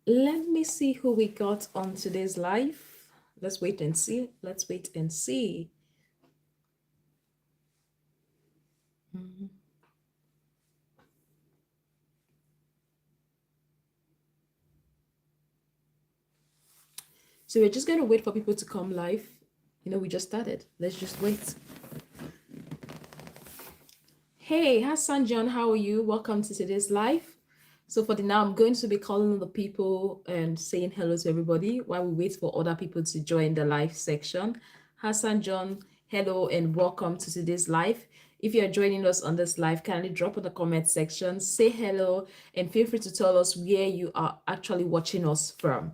Let me see who we got on today's live. Let's wait and see. Let's wait and see. So we're just going to wait for people to come live. You know, we just started. Let's just wait. Hey, Hassan John, how are you? Welcome to today's live. So for the now, I'm going to be calling the people and saying hello to everybody while we wait for other people to join the live section. Hassan John, hello and welcome to today's live. If you're joining us on this live, kindly drop in the comment section, say hello, and feel free to tell us where you are actually watching us from.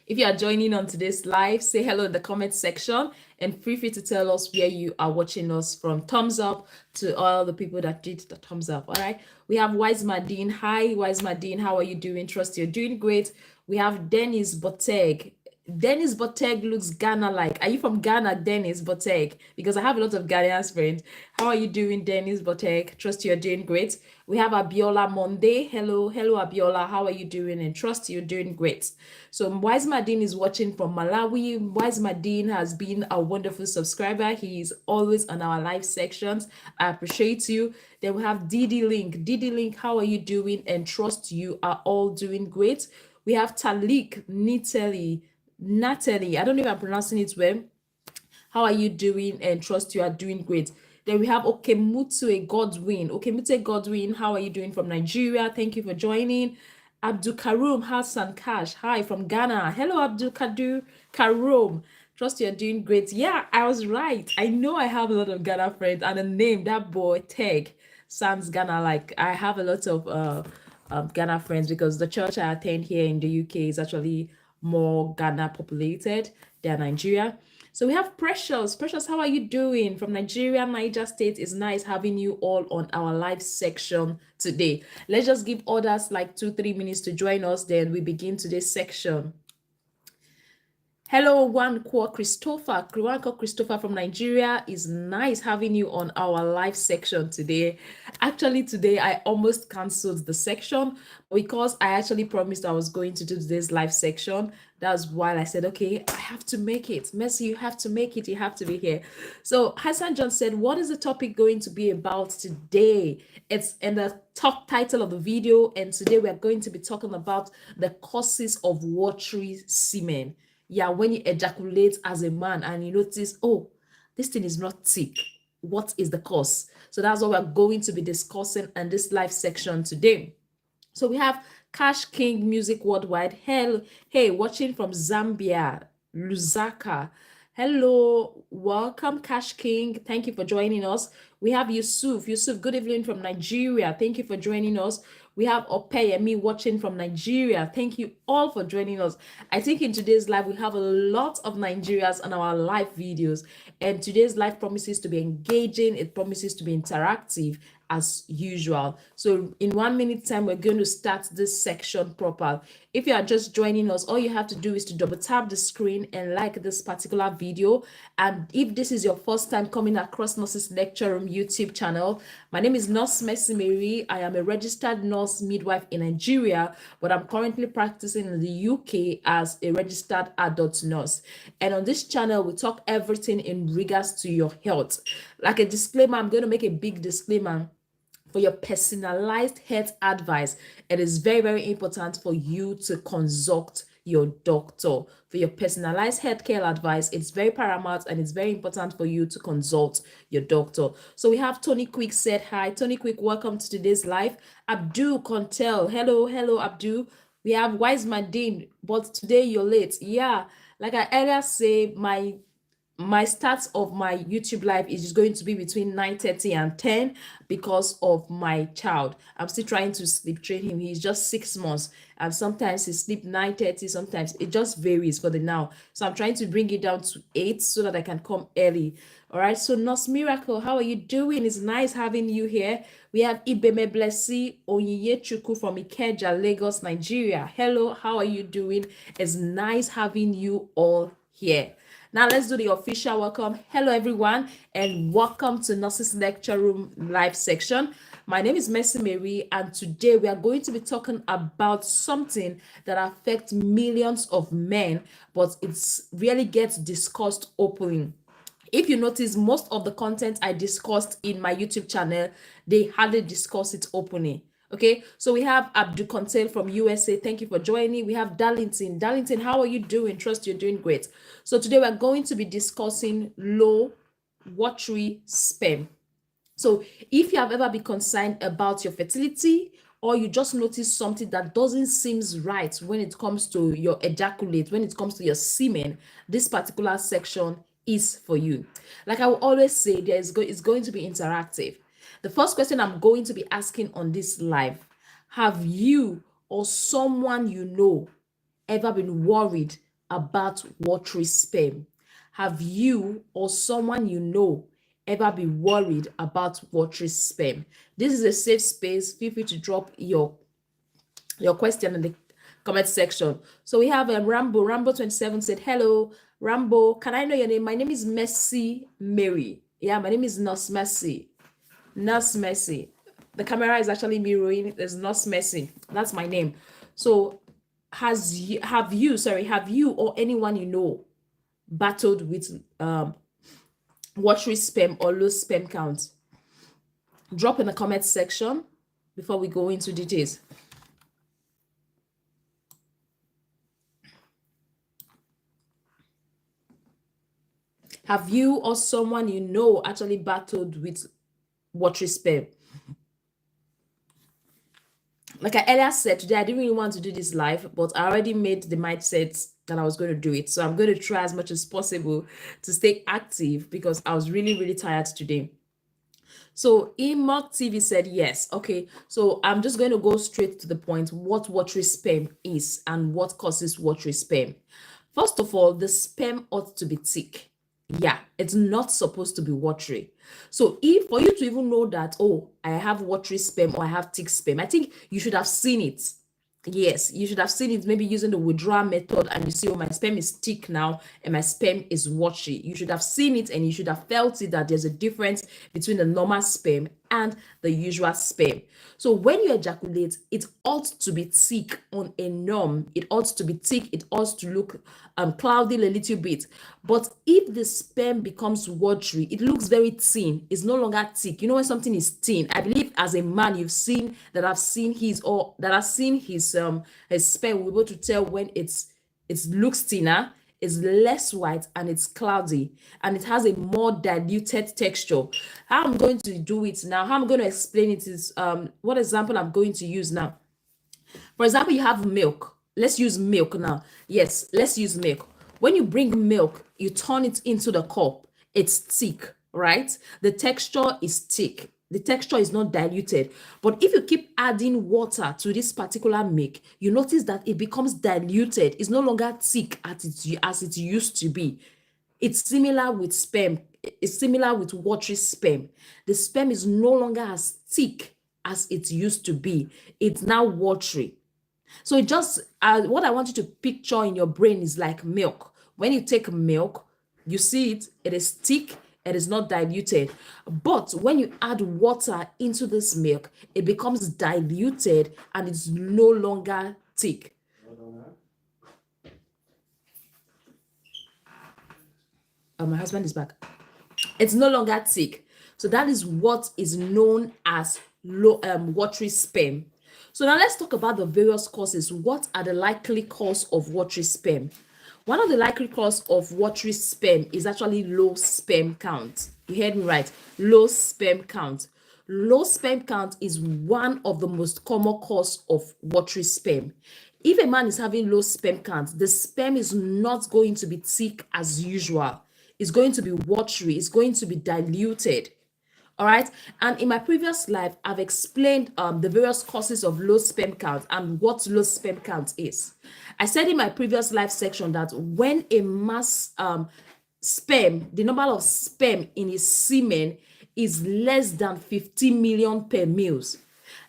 If you are joining on today's live, say hello in the comment section and feel free to tell us where you are watching us from. Thumbs up to all the people that did the thumbs up. All right. We have Wise Madine. Hi, Wise Madine. How are you doing? Trust you're doing great. We have Dennis Boteg. Dennis Boteg looks Ghana-like. Are you from Ghana, Dennis Boteg? Because I have a lot of Ghanaian friends. How are you doing, Dennis Boteg? Trust you're doing great. We have Abiola Monday. Hello, Abiola. How are you doing? And trust you're doing great. So Wise Madine is watching from Malawi. Wise Madine has been a wonderful subscriber. He is always on our live sections. I appreciate you. Then we have Didi Link. Didi Link, how are you doing? And trust you are all doing great. We have Talik Natalie, I don't know if I'm pronouncing it well. How are you doing? And trust you are doing great. Then we have Okemutue Godwin. Okemutue Godwin, how are you doing from Nigeria? Thank you for joining. Abdul Karum Hassan Kash, hi from Ghana. Hello, Abdul Karum. Trust you're doing great. Yeah, I was right. I know I have a lot of Ghana friends, and the name that boy Teg sounds Ghana like. I have a lot of Ghana friends because the church I attend here in the UK is actually more Ghana populated than Nigeria. So we have Precious. Precious, how are you doing? From Nigeria, Niger State. It's nice having you all on our live section today. Let's just give others like 2-3 minutes to join us. Then we begin today's section. Hello, Christopher from Nigeria. Is nice having you on our live section today. Actually, today I almost canceled the section because I actually promised I was going to do this live section. That's why I said, okay, I have to make it. Mercy, you have to make it. You have to be here. So Hassan John said, what is the topic going to be about today? It's in the top title of the video. And today we're going to be talking about the causes of watery semen. Yeah, when you ejaculate as a man and you notice, oh, this thing is not thick. What is the cause? So that's what we're going to be discussing in this live section today. So we have Cash King Music Worldwide. Hey, watching from Zambia, Lusaka. Hello, welcome Cash King. Thank you for joining us. We have Yusuf, good evening from Nigeria. Thank you for joining us. We have Opeyemi watching from Nigeria. Thank you all for joining us. I think in today's live, we have a lot of Nigerians on our live videos. And today's live promises to be engaging. It promises to be interactive as usual. So in 1 minute time, we're going to start this section proper. If you are just joining us, all you have to do is to double tap the screen and like this particular video. And if this is your first time coming across Nurses Lecture Room YouTube channel, my name is Nurse Mercy Mary. I am a registered nurse midwife in Nigeria, but I'm currently practicing in the UK as a registered adult nurse. And on this channel, we talk everything in regards to your health. Like a disclaimer, I'm going to make a big disclaimer. For your personalized health advice, it is very, very important for you to consult your doctor. For your personalized healthcare advice, it's very paramount and it's very important for you to consult your doctor. So we have Tony Quick said hi. Tony Quick, welcome to today's live. Abdul Contel, hello Abdul. We have Wise Madine, but today you're late. Yeah, like I earlier say, my starts of my YouTube live is just going to be between 9:30 and 10 because of my child. I'm still trying to sleep train him. He's just 6 months and sometimes he sleep 9:30, sometimes it just varies for the now. So I'm trying to bring it down to 8 so that I can come early. All right, so Nurse Miracle, how are you doing? It's nice having you here. We have Ibeme Blessy Onyinyechuku from Ikeja, Lagos, Nigeria. Hello, how are you doing? It's nice having you all here. Now let's do the official welcome. Hello everyone, and welcome to Nurses Lecture Room live section. My name is Mercy Mary, and today we are going to be talking about something that affects millions of men, but it's really gets discussed openly. If you notice, most of the content I discussed in my YouTube channel, they hardly discuss it openly. Okay, so we have Abdul Contel from USA. Thank you for joining. We have Darlington. Darlington, how are you doing? Trust you're doing great. So today we're going to be discussing low watery sperm. So if you have ever been concerned about your fertility, or you just notice something that doesn't seem right when it comes to your ejaculate, when it comes to your semen, this particular section is for you. Like I will always say, it's going to be interactive. The first question I'm going to be asking on this live: have you or someone you know ever been worried about watery sperm? Have you or someone you know ever been worried about watery sperm? This is a safe space. Feel free to drop your question in the comment section. So we have Rambo. Rambo27 said, hello, Rambo. Can I know your name? My name is Mercy Mary. Yeah, my name is Nurse Mercy. Nurse Mercy. The camera is actually mirroring. There's Nurse Mercy. That's my name. So have you or anyone you know battled with watery sperm or low sperm count? Drop in the comment section before we go into details. Have you or someone you know actually battled with watery sperm? Like I earlier said today, I didn't really want to do this live, but I already made the mindset that I was going to do it. So I'm going to try as much as possible to stay active because I was really, really tired today. So Emok TV said yes. Okay, so I'm just going to go straight to the point, what watery sperm is and what causes watery sperm. First of all, the sperm ought to be thick. Yeah, it's not supposed to be watery. So if for you to even know that, oh, I have watery sperm or I have thick sperm, I think you should have seen it. Yes, you should have seen it maybe using the withdrawal method, and you see, oh, my sperm is thick now and my sperm is watery. You should have seen it and you should have felt it, that there's a difference between the normal sperm and the usual sperm. So when you ejaculate, it ought to be thick on a norm. It ought to be thick. It ought to look cloudy a little bit. But if the sperm becomes watery, it looks very thin. It's no longer thick. You know when something is thin, I believe as a man you've seen that I've seen his sperm, we're able to tell when it looks thinner, it's less white, and it's cloudy, and it has a more diluted texture. How I'm going to do it now, how I'm going to explain it is what example I'm going to use now. For example, you have milk. Let's use milk now. Yes, let's use milk. When you bring milk, you turn it into the cup. It's thick, right? The texture is thick. The texture is not diluted. But if you keep adding water to this particular milk, you notice that it becomes diluted. It's no longer thick as it used to be. It's similar with sperm. It's similar with watery sperm. The sperm is no longer as thick as it used to be. It's now watery. So it just what I want you to picture in your brain is like milk. When you take milk, you see it is thick, it is not diluted. But when you add water into this milk, it becomes diluted and it's no longer thick. My husband is back. It's no longer thick. So that is what is known as low watery sperm. So now let's talk about the various causes. What are the likely cause of watery sperm? One of the likely cause of watery sperm is actually low sperm count. You heard me right. Low sperm count. Low sperm count is one of the most common cause of watery sperm. If a man is having low sperm count, the sperm is not going to be thick as usual. It's going to be watery. It's going to be diluted. All right. And in my previous live, I've explained the various causes of low sperm count and what low sperm count is. I said in my previous live section that when a man's sperm, the number of sperm in his semen is less than 50 million per mils.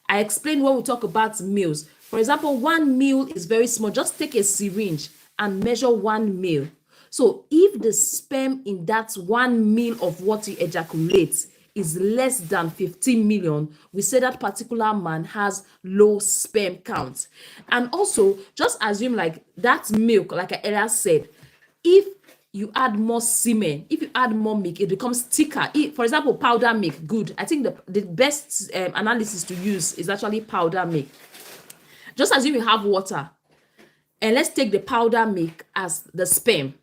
I explained when we talk about mils. For example, 1 mil is very small. Just take a syringe and measure 1 mil. So if the sperm in that 1 mil of what you ejaculate is less than 15 million, we say that particular man has low sperm count. And also, just assume like that milk, like I earlier said, if you add more semen, if you add more milk, it becomes thicker. For example, powder milk, good. I think the best analysis to use is actually powder milk. Just assume you have water, and let's take the powder milk as the sperm.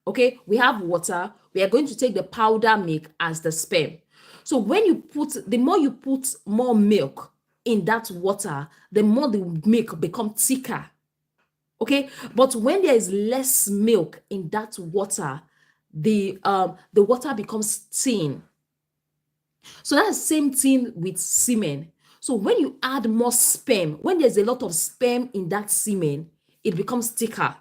Okay, we have water, we are going to take the powder milk as the sperm. So when you put, the more you put more milk in that water, the more the milk becomes thicker. Okay, but when there is less milk in that water, the water becomes thin. So that's the same thing with semen. So when you add more sperm, when there's a lot of sperm in that semen, it becomes thicker.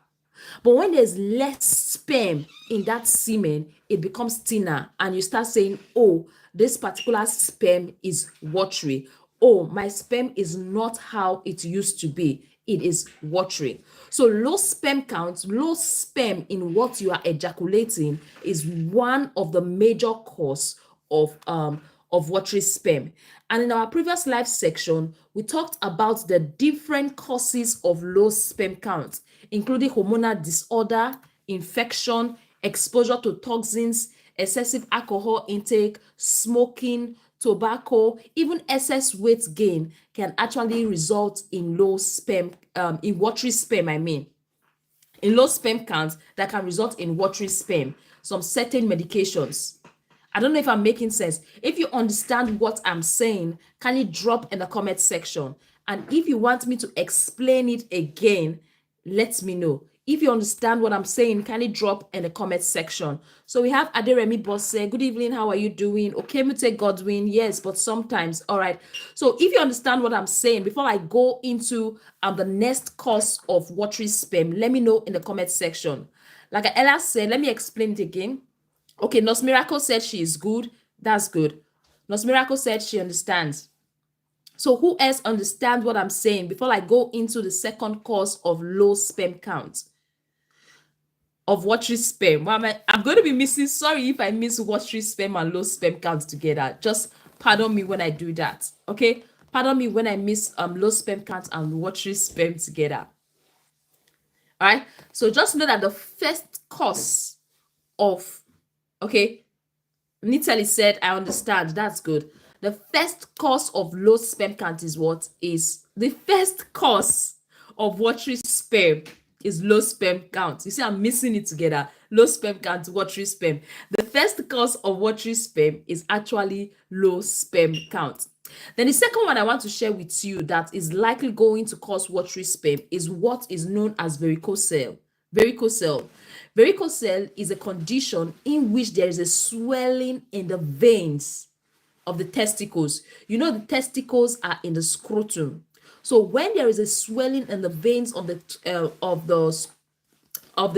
But when there's less sperm in that semen, it becomes thinner, and you start saying, oh, this particular sperm is watery. Oh, my sperm is not how it used to be. It is watery. So low sperm count, low sperm in what you are ejaculating is one of the major cause of watery sperm. And in our previous live section, we talked about the different causes of low sperm count, including hormonal disorder, infection, exposure to toxins, excessive alcohol intake, smoking, tobacco, even excess weight gain can actually result in low sperm, in watery sperm, in low sperm counts that can result in watery sperm, some certain medications. I don't know if I'm making sense. If you understand what I'm saying, can you drop in the comment section? And if you want me to explain it again, let me know. If you understand what I'm saying, can you drop in the comment section? So we have Aderemi Bosse. Good evening. How are you doing? Okay, Mute Godwin. Yes, but sometimes. All right. So if you understand what I'm saying, before I go into the next cause of watery sperm, let me know in the comment section. Like Ella said, let me explain it again. Okay, Nurse Miracle said she is good. That's good. Nurse Miracle said she understands. So who else understands what I'm saying before I go into the second cause of low sperm count? Of watery sperm. Well, I'm going to be missing. Sorry if I miss watery sperm and low sperm count together. Just pardon me when I do that. Okay? Pardon me when I miss low sperm count and watery sperm together. All right? So just know that the first cause of, okay, Nitali said, I understand. That's good. The first cause of low sperm count is what? Is the first cause of watery sperm is low sperm count. You see, I'm missing it together. Low sperm count, watery sperm. The first cause of watery sperm is actually low sperm count. Then the second one I want to share with you that is likely going to cause watery sperm is what is known as varicocele. Varicocele. Varicocele is a condition in which there is a swelling in the veins of the testicles. You know, the testicles are in the scrotum. So when there is a swelling in the veins of the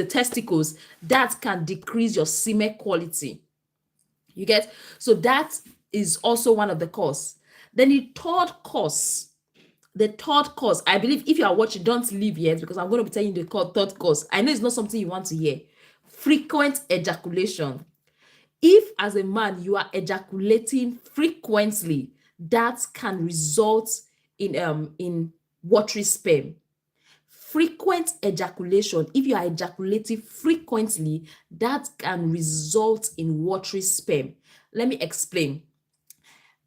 testicles, that can decrease your semen quality. You get? So that is also one of the cause. Then the third cause, I believe if you are watching, don't leave yet because I'm going to be telling you the third cause. I know it's not something you want to hear. Frequent ejaculation. If as a man you are ejaculating frequently, that can result in watery sperm. Frequent ejaculation, if you are ejaculating frequently, that can result in watery sperm. Let me explain.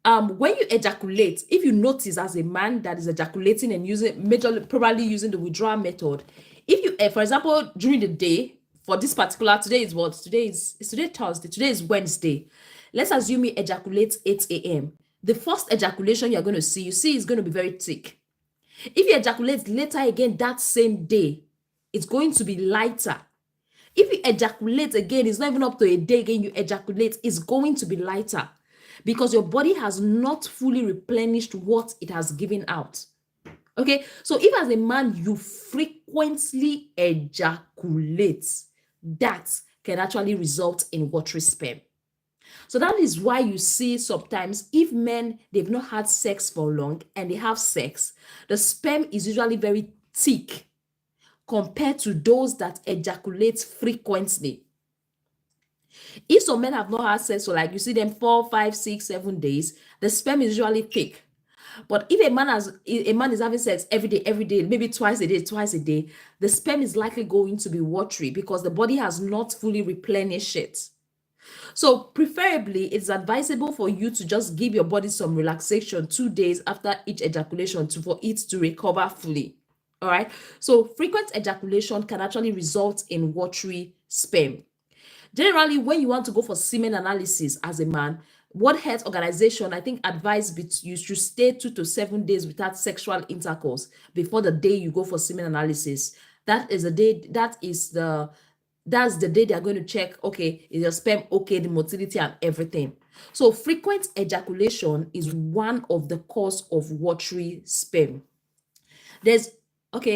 When you ejaculate, if you notice as a man that is ejaculating and probably using the withdrawal method, if you, for example, during the day, for this particular, today is Thursday, today is Wednesday. Let's assume you ejaculate 8 a.m. The first ejaculation you're going to see, is going to be very thick. If you ejaculate later again that same day, it's going to be lighter. If you ejaculate again, it's not even up to a day again you ejaculate, it's going to be lighter because your body has not fully replenished what it has given out. Okay, so if as a man you frequently ejaculate, that can actually result in watery sperm. So that is why you see sometimes if men, they've not had sex for long and they have sex, the sperm is usually very thick compared to those that ejaculate frequently. If some men have not had sex for, like, you see them 4, 5, 6, 7 days, the sperm is usually thick. But if a man is having sex every day, maybe twice a day, the sperm is likely going to be watery because the body has not fully replenished it. So preferably, it's advisable for you to just give your body some relaxation 2 days after each ejaculation for it to recover fully. All right. So frequent ejaculation can actually result in watery sperm. Generally, when you want to go for semen analysis as a man, World Health Organization, I think, advise you should stay 2 to 7 days without sexual intercourse before the day you go for semen analysis. That's the day they are going to check, okay, is your sperm okay, the motility and everything. So frequent ejaculation is one of the cause of watery sperm.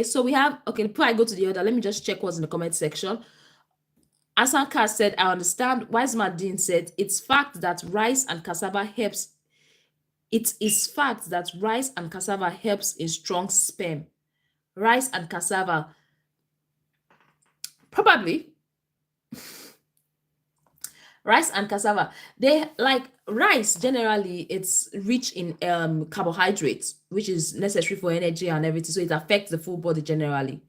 So we have, before I go to the other, let me just check what's in the comment section. Asanka said, I understand. Wiseman Dean said, it is fact that rice and cassava helps in strong sperm. Rice and cassava. Probably. Rice and cassava. They like rice, generally, it's rich in carbohydrates, which is necessary for energy and everything. So it affects the full body generally.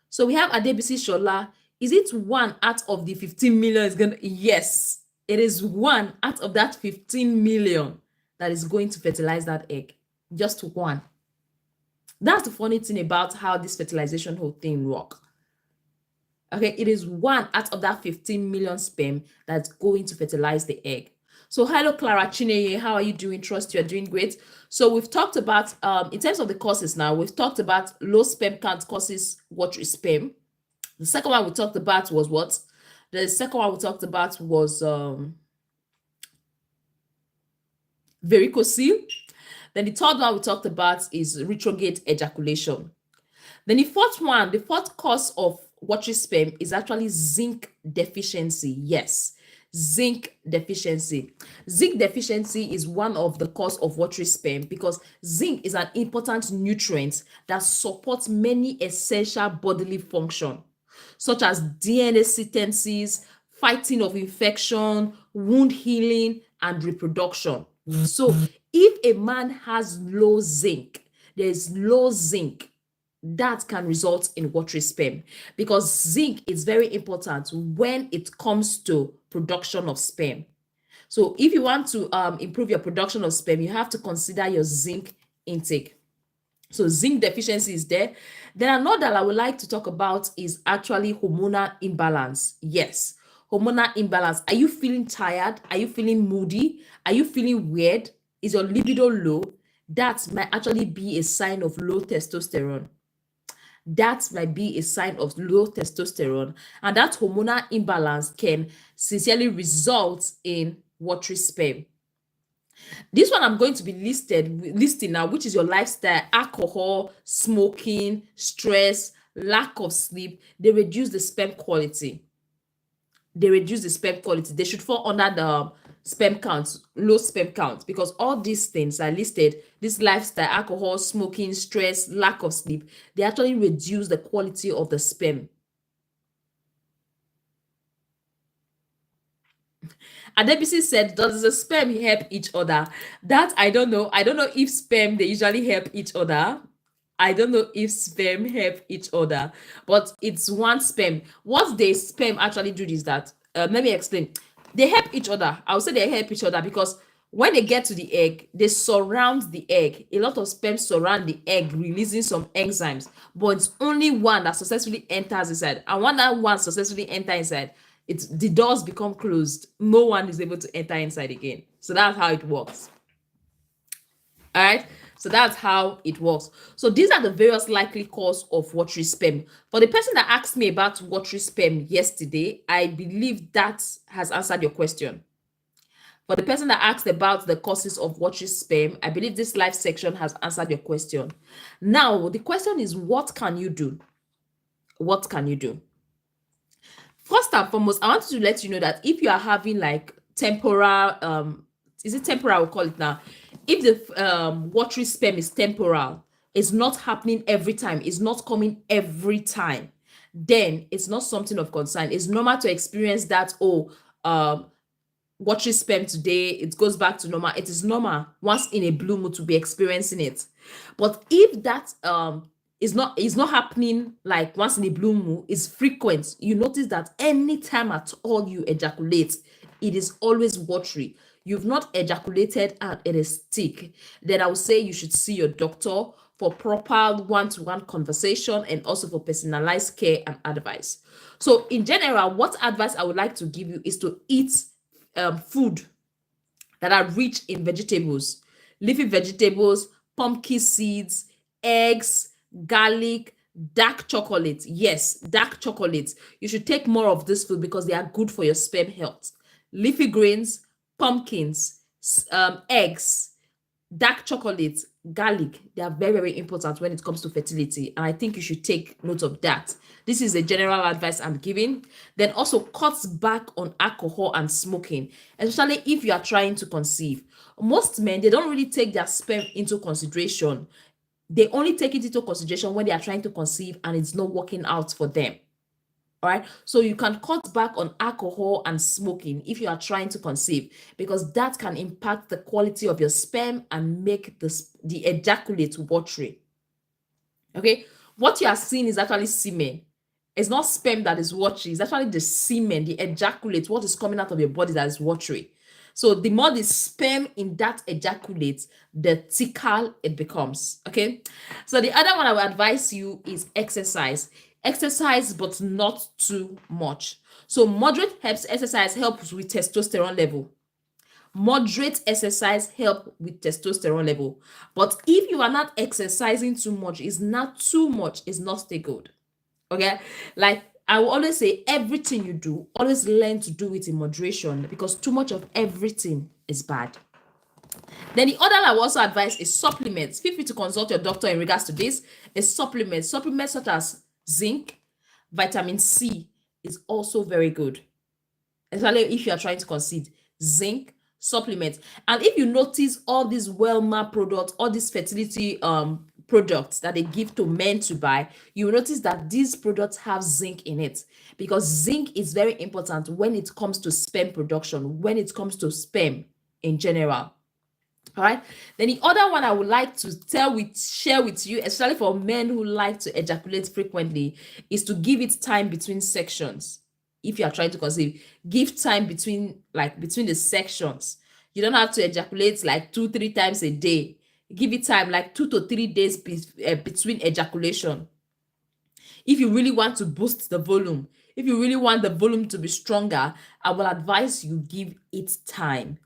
So we have Adebisi Shola. Is it 1 out of the 15 million is going to? Yes, it is 1 out of that 15 million that is going to fertilize that egg. Just 1. That's the funny thing about how this fertilization whole thing works. Okay, it is 1 out of that 15 million sperm that's going to fertilize the egg. So hello, Clara Chineye, how are you doing? Trust you're doing great. So we've talked about, in terms of the causes now, we've talked about low sperm count causes watery sperm. The second one we talked about was what? The second one we talked about was varicocele. Then the third one we talked about is retrograde ejaculation. Then the fourth cause of watery sperm is actually zinc deficiency. Yes, zinc deficiency. Zinc deficiency is one of the cause of watery sperm because zinc is an important nutrient that supports many essential bodily functions, such as DNA synthesis, fighting of infection, wound healing, and reproduction. So if a man has low zinc, there's low zinc, that can result in watery sperm because zinc is very important when it comes to production of sperm. So if you want to improve your production of sperm, you have to consider your zinc intake. So zinc deficiency is there. Then another I would like to talk about is actually hormonal imbalance. Yes, hormonal imbalance. Are you feeling tired? Are you feeling moody? Are you feeling weird? Is your libido low? That might actually be a sign of low testosterone. That might be a sign of low testosterone, and that hormonal imbalance can sincerely result in watery sperm. This one I'm going to be listing now, which is your lifestyle: alcohol, smoking, stress, lack of sleep. They reduce the sperm quality. They should fall under the sperm count, low sperm count, because all these things are listed. This lifestyle: alcohol, smoking, stress, lack of sleep, they actually reduce the quality of the sperm. Adebisi said, does the sperm help each other? That I don't know. I don't know if sperm, they usually help each other. I don't know if sperm help each other, but it's one sperm. What the sperm actually do is that, let me explain. They help each other. I would say they help each other because when they get to the egg, they surround the egg. A lot of sperm surround the egg, releasing some enzymes, but it's only one that successfully enters inside. And when that one successfully enters inside, the doors become closed. No one is able to enter inside again. So that's how it works. All right. So that's how it works. So these are the various likely cause of watery sperm. For the person that asked me about watery sperm yesterday, I believe that has answered your question. For the person that asked about the causes of watery sperm, I believe this live section has answered your question. Now, the question is, what can you do? What can you do? First and foremost, I want to let you know that if you are having like temporal, is it temporal? We'll call it now. If the watery sperm is temporal, is not happening every time, is not coming every time, then it's not something of concern. It's normal to experience that, oh, watery sperm today, it goes back to normal. It is normal once in a blue moon to be experiencing it. But if that is not happening like once in a blue moon, is frequent, you notice that anytime at all you ejaculate, it is always watery. You've not ejaculated and it is thick, then I would say you should see your doctor for proper one-to-one conversation and also for personalized care and advice. So in general, what advice I would like to give you is to eat food that are rich in vegetables, leafy vegetables, pumpkin seeds, eggs, garlic, dark chocolate. Yes, dark chocolate. You should take more of this food because they are good for your sperm health. Leafy greens, pumpkins, eggs, dark chocolate, garlic, they are very, very important when it comes to fertility. And I think you should take note of that. This is a general advice I'm giving. Then also cut back on alcohol and smoking, especially if you are trying to conceive. Most men, they don't really take their sperm into consideration. They only take it into consideration when they are trying to conceive and it's not working out for them. All right, so you can cut back on alcohol and smoking if you are trying to conceive, because that can impact the quality of your sperm and make the ejaculate watery. Okay, what you are seeing is actually semen. It's not sperm that is watery, it's actually the semen, the ejaculate, what is coming out of your body that is watery. So the more the sperm in that ejaculate, the thicker it becomes. Okay, so the other one I would advise you is exercise. Exercise, but not too much. So moderate exercise helps with testosterone level. Moderate exercise help with testosterone level. But if you are not exercising too much, it's not too much, it's not still good. Okay, like I will always say, everything you do, always learn to do it in moderation, because too much of everything is bad. Then the other I will also advise is supplements. Feel free to consult your doctor in regards to this. Is supplements such as zinc, vitamin C is also very good, especially if you are trying to conceive. Zinc supplements. And if you notice all these Wellma products, all these fertility products that they give to men to buy, you will notice that these products have zinc in it, because zinc is very important when it comes to sperm production, when it comes to sperm in general. All right, then the other one I would like to share with you, especially for men who like to ejaculate frequently, is to give it time between sections. If you are trying to conceive, give time between the sections. You don't have to ejaculate like 2-3 times a day. Give it time like 2 to 3 days between ejaculation. If you really want to boost the volume, if you really want the volume to be stronger, I will advise you give it time.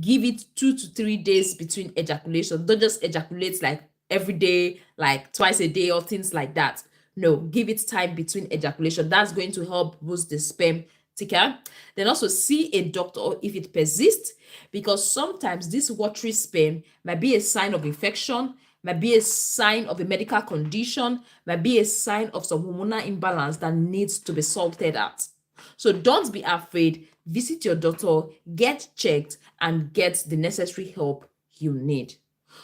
Give it 2 to 3 days between ejaculation. Don't just ejaculate like every day, like twice a day or things like that. No, give it time between ejaculation. That's going to help boost the sperm thicker. Then also see a doctor if it persists, because sometimes this watery sperm might be a sign of infection, might be a sign of a medical condition, might be a sign of some hormonal imbalance that needs to be sorted out. So don't be afraid. Visit your doctor, get checked, and get the necessary help you need.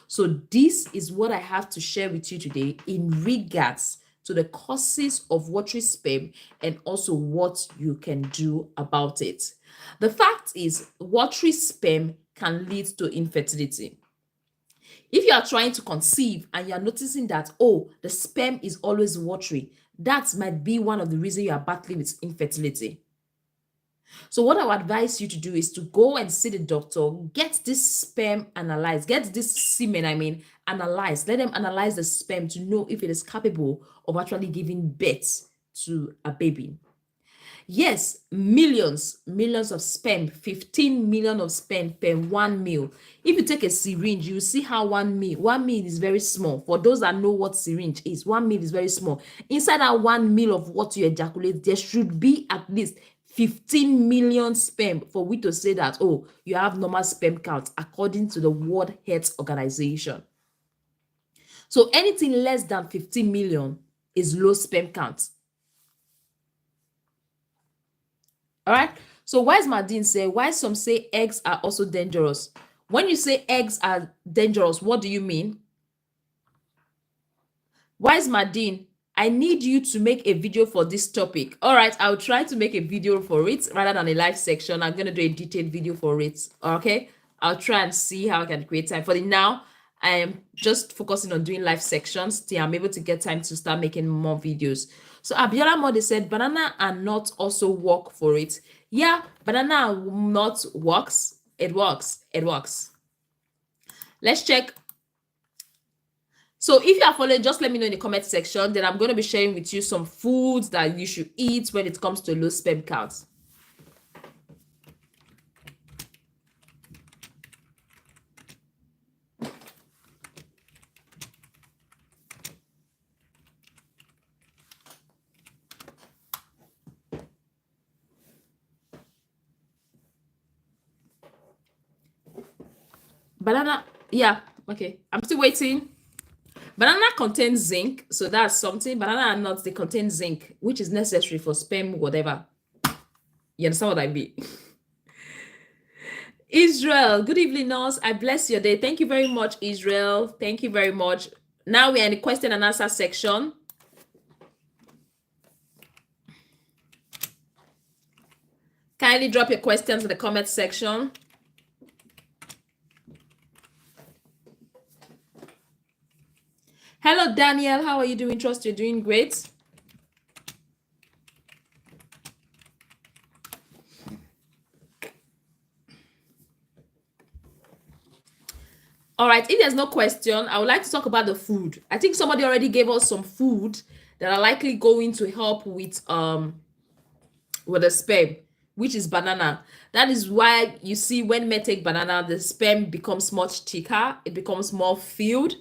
So this is what I have to share with you today in regards to the causes of watery sperm and also what you can do about it. The fact is, watery sperm can lead to infertility. If you are trying to conceive and you are noticing that, oh, the sperm is always watery, that might be one of the reasons you are battling with infertility. So what I would advise you to do is to go and see the doctor, get this sperm analyzed, get this semen, analyzed. Let them analyze the sperm to know if it is capable of actually giving birth to a baby. Yes, millions of sperm, 15 million of sperm per 1 ml. If you take a syringe, you see how 1 ml is very small. For those that know what syringe is, 1 ml is very small. Inside that 1 ml of what you ejaculate, there should be at least 15 million sperm for we to say that, oh, you have normal sperm count according to the World Health Organization. So anything less than 15 million is low sperm count. All right. So why is Madine say, why some say eggs are also dangerous? When you say eggs are dangerous, what do you mean? Wise Madine, I need you to make a video for this topic. All right, I'll try to make a video for it rather than a live section. I'm going to do a detailed video for it. Okay, I'll try and see how I can create time. For the now, I am just focusing on doing live sections till I'm able to get time to start making more videos. So Abiola Mode said, banana and nut also work for it. Yeah, banana and nut works. It works. It works. Let's check. So if you are following, just let me know in the comment section. Then I'm going to be sharing with you some foods that you should eat when it comes to low sperm count. Banana, yeah, okay. I'm still waiting. Banana contains zinc, so that's something. Banana and nuts, they contain zinc, which is necessary for sperm, whatever. You understand what I mean? Israel, good evening, nurse. I bless your day. Thank you very much, Israel. Thank you very much. Now we're in the question and answer section. Kindly drop your questions in the comment section. Hello, Daniel. How are you doing? Trust you're doing great. All right, if there's no question, I would like to talk about the food. I think somebody already gave us some food that are likely going to help with the sperm, which is banana. That is why you see when men take banana, the sperm becomes much thicker, it becomes more filled.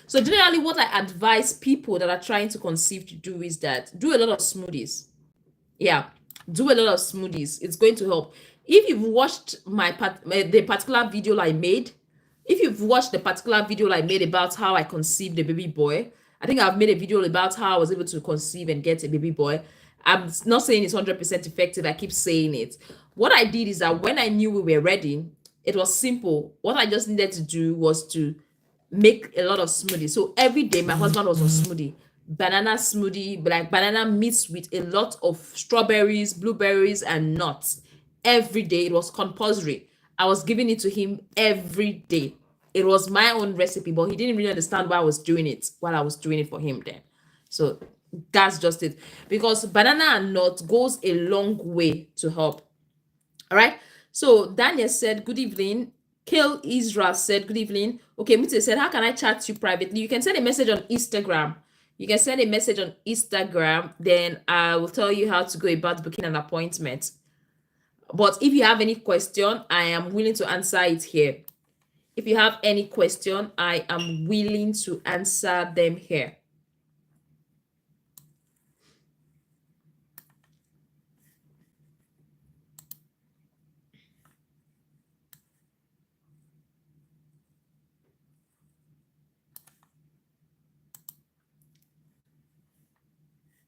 So generally what I advise people that are trying to conceive to do is that do a lot of smoothies. Yeah, do a lot of smoothies. It's going to help. If you've watched the particular video I made, if you've watched the particular video I made about how I conceived a baby boy, I think I've made a video about how I was able to conceive and get a baby boy. I'm not saying it's 100% effective. I keep saying it. What I did is that when I knew we were ready, it was simple. What I just needed to do was to make a lot of smoothies. So every day my husband was on smoothie, banana smoothie, like banana mixed with a lot of strawberries, blueberries, and nuts. Every day it was compulsory. I was giving it to him every day. It was my own recipe, but he didn't really understand why I was doing it while I was doing it for him then. So that's just it. Because banana and nut goes a long way to help. All right. So Daniel said, good evening. Kale Israel said, good evening. Okay, Mute said, how can I chat you privately? You can send a message on Instagram. You can send a message on Instagram. Then I will tell you how to go about booking an appointment. But if you have any question, I am willing to answer it here. If you have any question, I am willing to answer them here.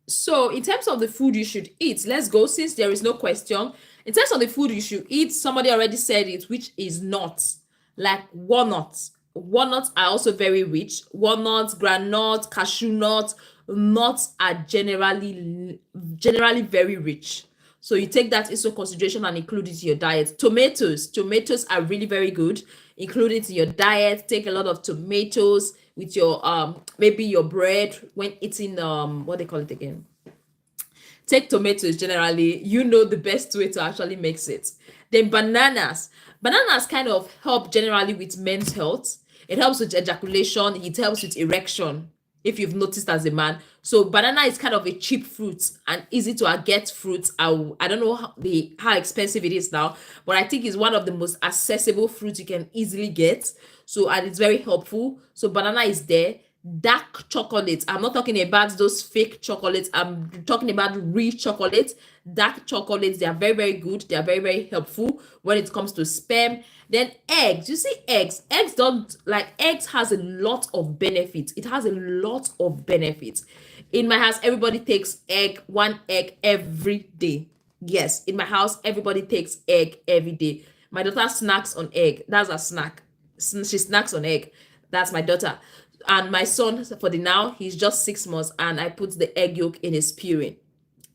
So in terms of the food you should eat, let's go since there is no question. In terms of the food you should eat, somebody already said it, which is nuts, like walnuts. Walnuts are also very rich. Walnuts, groundnuts, cashew nuts, nuts are generally very rich. So you take that into consideration and include it in your diet. Tomatoes are really very good. Include it in your diet. Take a lot of tomatoes with your maybe your bread when eating what they call it again. Take tomatoes generally. You know the best way to actually mix it. Then bananas. Bananas kind of help generally with men's health. It helps with ejaculation. It helps with erection, if you've noticed as a man. So banana is kind of a cheap fruit and easy to get fruit. I don't know how expensive it is now, but I think it's one of the most accessible fruits you can easily get. So, and it's very helpful. So banana is there. Dark chocolate. I'm not talking about those fake chocolates. I'm talking about real chocolate. Dark chocolates, they are very, very good. They are very, very helpful when it comes to sperm. Then eggs. You see eggs. Eggs has a lot of benefits. It has a lot of benefits. In my house, everybody takes one egg every day. Yes, in my house, everybody takes egg every day. My daughter snacks on egg. That's a snack. She snacks on egg. That's my daughter. And my son, for the now, he's just 6 months, and I put the egg yolk in his puree.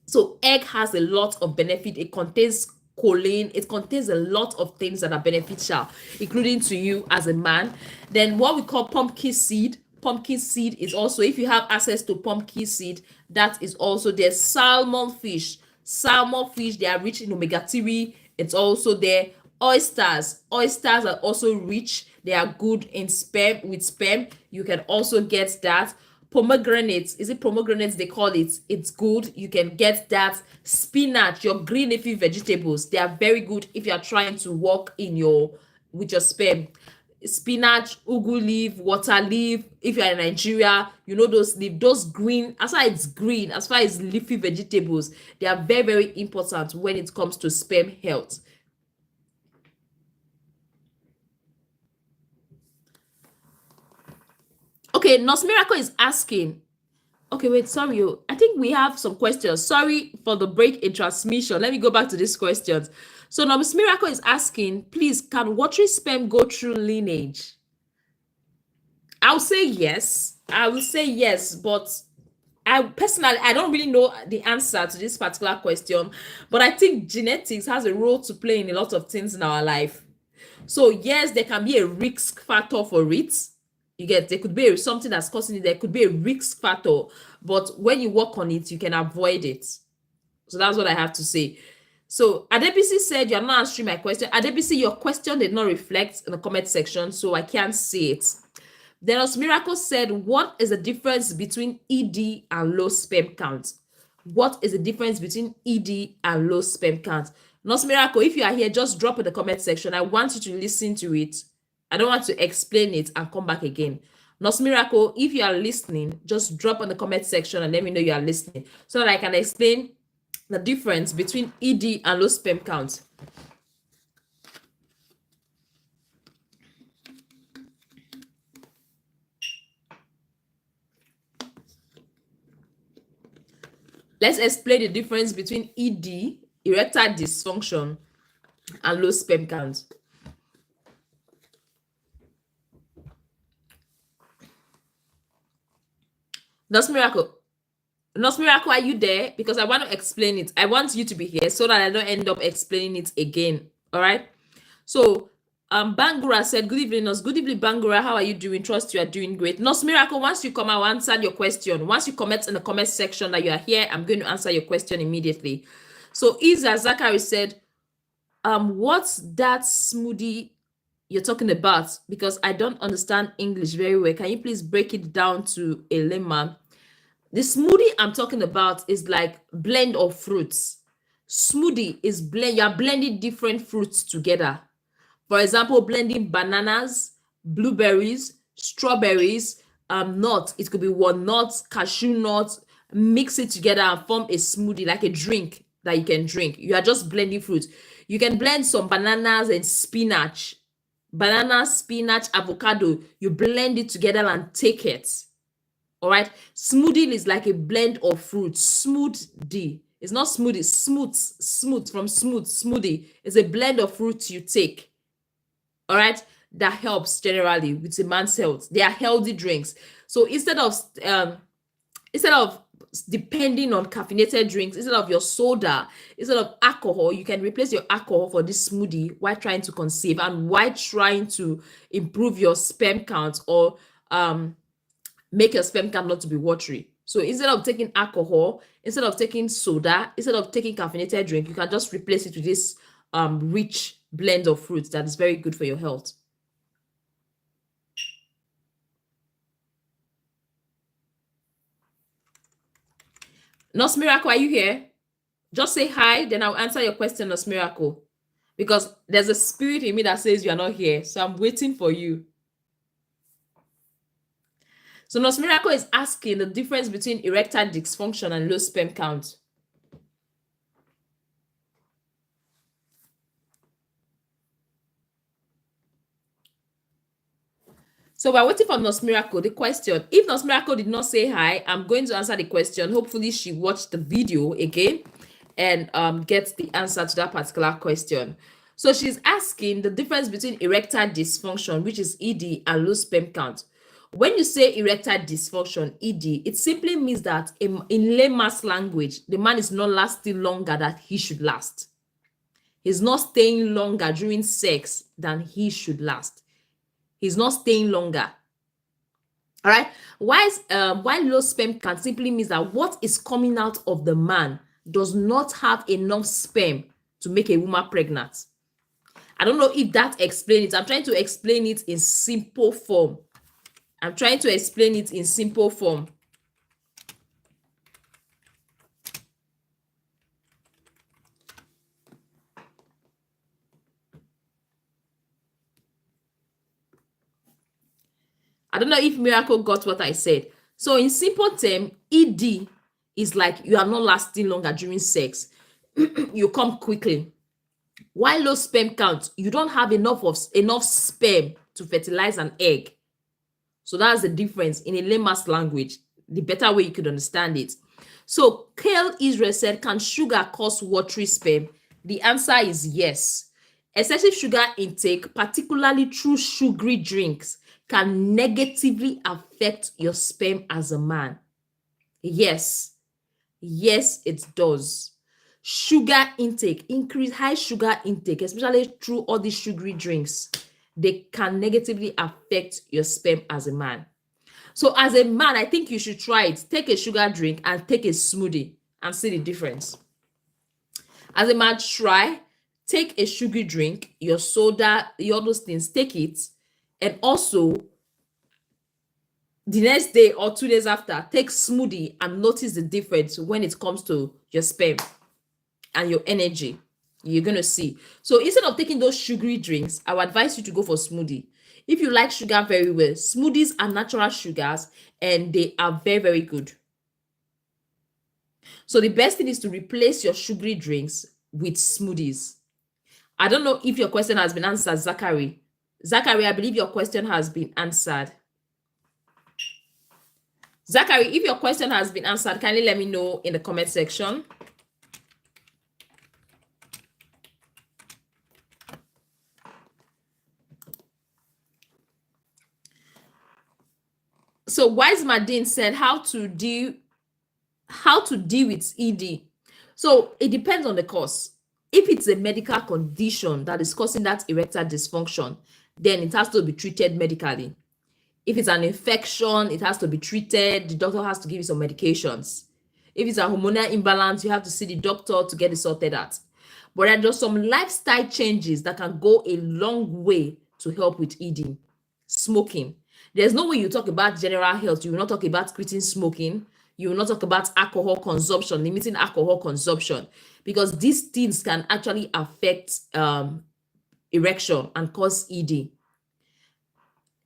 So egg has a lot of benefit. It contains choline. It contains a lot of things that are beneficial, including to you as a man. Then what we call pumpkin seed. Pumpkin seed is also, if you have access to pumpkin seed, that is also there. Salmon fish. Salmon fish, they are rich in omega-3. It's also there. Oysters. Oysters are also rich. They are good in sperm, with sperm. You can also get that. Pomegranates, is it pomegranates they call it? It's good. You can get that. Spinach, your green leafy vegetables, they are very good if you are trying to work in your with your sperm. Spinach, ugu leaf, water leaf. If you are in Nigeria, you know those leaf, those green, as far as it's green, as far as leafy vegetables, they are very, very important when it comes to sperm health. Okay, Nurse Miracle is asking. Okay, wait, sorry. I think we have some questions. Sorry for the break in transmission. Let me go back to these questions. So Nurse Miracle is asking, please, can watery sperm go through lineage? I'll say yes. I will say yes, but I personally, I don't really know the answer to this particular question, but I think genetics has a role to play in a lot of things in our life. So yes, there can be a risk factor for it. You get, there could be something that's causing it. There could be a risk factor, but when you work on it, you can avoid it. So that's what I have to say. So Adebisi said you're not answering my question. Adebisi, your question did not reflect in the comment section, so I can't see it. Then Miracle said, what is the difference between ED and low sperm count? What is the difference between ED and low sperm count? Nurse Miracle, if you are here, just drop in the comment section. I want you to listen to it. I don't want to explain it and come back again. Nurse Miracle, if you are listening, just drop in the comment section and let me know you are listening so that I can explain the difference between ED and low sperm count. Let's explain the difference between ED, erectile dysfunction, and low sperm count. Nurse Miracle, are you there? Because I want to explain it. I want you to be here so that I don't end up explaining it again. All right. So, Bangura said, good evening, Nurse. Good evening, Bangura. How are you doing? Trust you are doing great. Nurse Miracle, once you come, I'll answer your question. Once you comment in the comment section that you are here, I'm going to answer your question immediately. So, Isa Zachary said, what's that smoothie you're talking about? Because I don't understand English very well. Can you please break it down to a layman? The smoothie I'm talking about is like blend of fruits. Smoothie is you are blending different fruits together. For example, blending bananas, blueberries, strawberries, nuts. It could be walnuts, cashew nuts. Mix it together and form a smoothie, like a drink that you can drink. You are just blending fruits. You can blend some bananas and spinach. Banana, spinach, avocado. You blend it together and take it. All right. Smoothie is like a blend of fruits. Smoothie. It's not smoothie. Smooth from smooth. Smoothie is a blend of fruits you take. All right. That helps generally with a man's health. They are healthy drinks. So instead of depending on caffeinated drinks, instead of your soda, instead of alcohol, you can replace your alcohol for this smoothie while trying to conceive and while trying to improve your sperm count or make your sperm count not to be watery. So instead of taking alcohol, instead of taking soda, instead of taking caffeinated drink, you can just replace it with this rich blend of fruits that is very good for your health. Nurse Miracle, are you here? Just say hi, then I'll answer your question, Nurse Miracle. Because there's a spirit in me that says you are not here. So I'm waiting for you. So Nurse Miracle is asking the difference between erectile dysfunction and low sperm count. So we're waiting for Nurse Miracle. The question, if Nurse Miracle did not say hi, I'm going to answer the question. Hopefully she watched the video again and gets the answer to that particular question. So she's asking the difference between erectile dysfunction, which is ED, and low sperm count. When you say erectile dysfunction, ED, it simply means that in layman's language, the man is not lasting longer than he should last. He's not staying longer during sex than he should last. He's not staying longer. All right. Why low sperm count simply means that what is coming out of the man does not have enough sperm to make a woman pregnant. I don't know if that explains it. I'm trying to explain it in simple form. I'm trying to explain it in simple form. I don't know if Miracle got what I said. So in simple term, ED is like you are not lasting longer during sex. You come quickly. While low sperm count, you don't have enough sperm to fertilize an egg. So that's the difference in a layman's language, the better way you could understand it. So Kale Israel said, can sugar cause watery sperm? The answer is yes. Excessive sugar intake, particularly through sugary drinks, can negatively affect your sperm as a man. Yes. Yes, it does. Sugar intake, high sugar intake, especially through all these sugary drinks, they can negatively affect your sperm as a man. So as a man, I think you should try it. Take a sugar drink and take a smoothie and see the difference. As a man, try, take a sugary drink, your soda, all those things, take it. And also, the next day or 2 days after, take smoothie and notice the difference when it comes to your sperm and your energy. You're going to see. So instead of taking those sugary drinks, I would advise you to go for smoothie. If you like sugar very well, smoothies are natural sugars and they are very, very good. So the best thing is to replace your sugary drinks with smoothies. I don't know if your question has been answered, Zachary. Zachary, I believe your question has been answered. Zachary, if your question has been answered, kindly let me know in the comment section. So Wise Madin said how to deal with ED. So it depends on the cause. If it's a medical condition that is causing that erectile dysfunction, then it has to be treated medically. If it's an infection, it has to be treated. The doctor has to give you some medications. If it's a hormonal imbalance, you have to see the doctor to get it sorted out. But there are just some lifestyle changes that can go a long way to help with ED. Smoking. There's no way you talk about general health. You will not talk about quitting smoking. You will not talk about alcohol consumption, limiting alcohol consumption, because these things can actually affect erection and cause ED.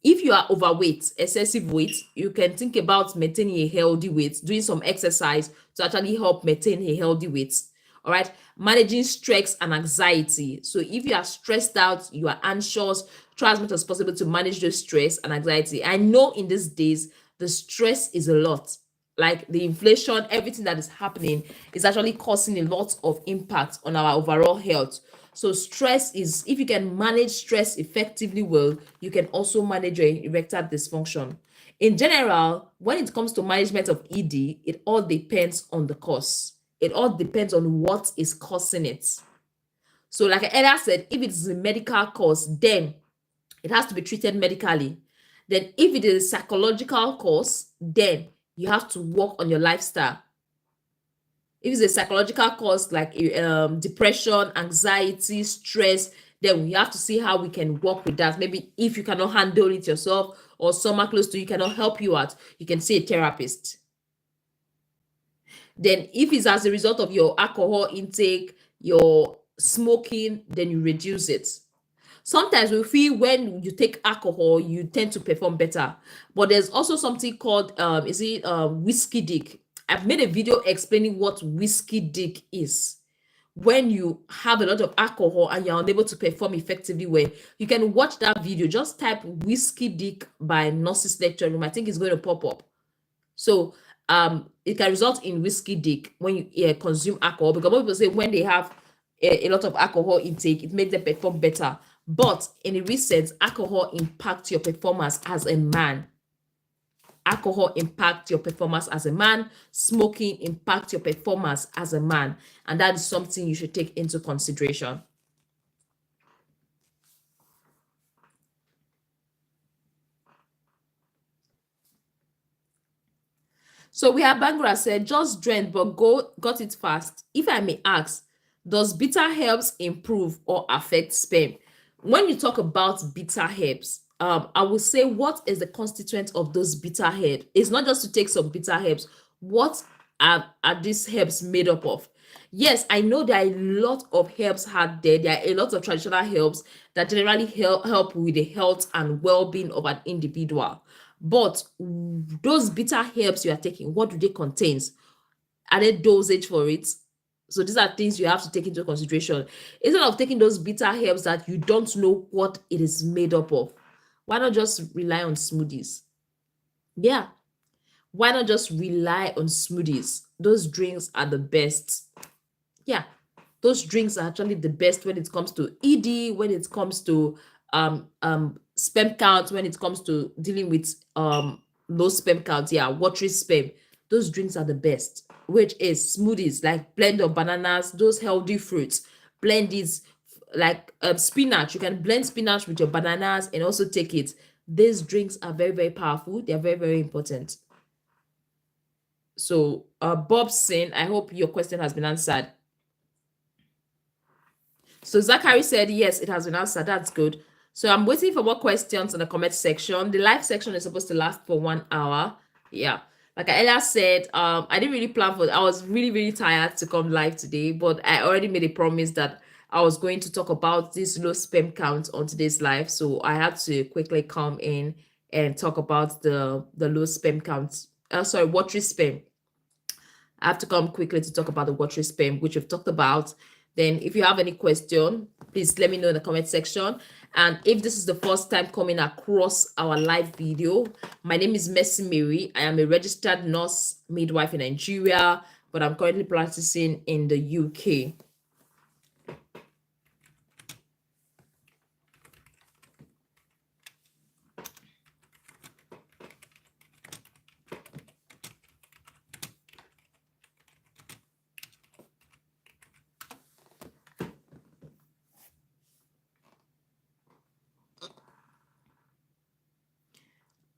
If you are overweight, excessive weight, you can think about maintaining a healthy weight, doing some exercise to actually help maintain a healthy weight. All right. Managing stress and anxiety. So if you are stressed out, you are anxious, try as much as possible to manage the stress and anxiety. I know in these days, the stress is a lot. Like the inflation, everything that is happening is actually causing a lot of impact on our overall health. So stress is, if you can manage stress effectively well, you can also manage your erectile dysfunction. In general, when it comes to management of ED, it all depends on the cause. It all depends on what is causing it. So like I earlier said, if it's a medical cause, then it has to be treated medically. Then if it is a psychological cause, then you have to work on your lifestyle. If it's a psychological cause like depression, anxiety, stress, then we have to see how we can work with that. Maybe if you cannot handle it yourself or someone close to you cannot help you out, you can see a therapist. Then if it's as a result of your alcohol intake, your smoking, then you reduce it. Sometimes we feel when you take alcohol, you tend to perform better. But there's also something called, whiskey dick. I've made a video explaining what whiskey dick is. When you have a lot of alcohol and you're unable to perform effectively well, you can watch that video. Just type whiskey dick by Nurses Lecture Room. I think it's going to pop up. So it can result in whiskey dick when you consume alcohol, because most people say when they have a lot of alcohol intake, it makes them perform better. But in the research, alcohol impacts your performance as a man. alcohol impact your performance as a man? Smoking impact your performance as a man? And that is something you should take into consideration. So we have Bangura said, just dreamt but got it fast. If I may ask, does bitter herbs improve or affect sperm? When you talk about bitter herbs, I will say, what is the constituent of those bitter herbs? It's not just to take some bitter herbs. What are these herbs made up of? Yes, I know there are a lot of herbs out there. There are a lot of traditional herbs that generally help with the health and well-being of an individual. But those bitter herbs you are taking, what do they contain? Are there dosage for it? So these are things you have to take into consideration. Instead of taking those bitter herbs that you don't know what it is made up of, why not just rely on smoothies? Yeah, why not just rely on smoothies? Those drinks are the best. Yeah, those drinks are actually the best when it comes to ED, when it comes to sperm count, when it comes to dealing with low sperm count. Yeah, watery sperm. Those drinks are the best, which is smoothies, like blend of bananas, those healthy fruits. Blend these, like spinach. You can blend spinach with your bananas and also take it. These drinks are very, very powerful. They are very, very important. So Bob Sin, I hope your question has been answered. So Zachary said, yes, it has been answered. That's good. So I'm waiting for more questions in the comment section. The live section is supposed to last for 1 hour. Yeah. Like I earlier said, I didn't really plan for it. I was really, really tired to come live today, but I already made a promise that I was going to talk about this low sperm count on today's live. So I had to quickly come in and talk about the low sperm count. Sorry, watery sperm. I have to come quickly to talk about the watery sperm, which we've talked about. Then if you have any question, please let me know in the comment section. And if this is the first time coming across our live video, my name is Mercy Mary. I am a registered nurse midwife in Nigeria, but I'm currently practicing in the UK.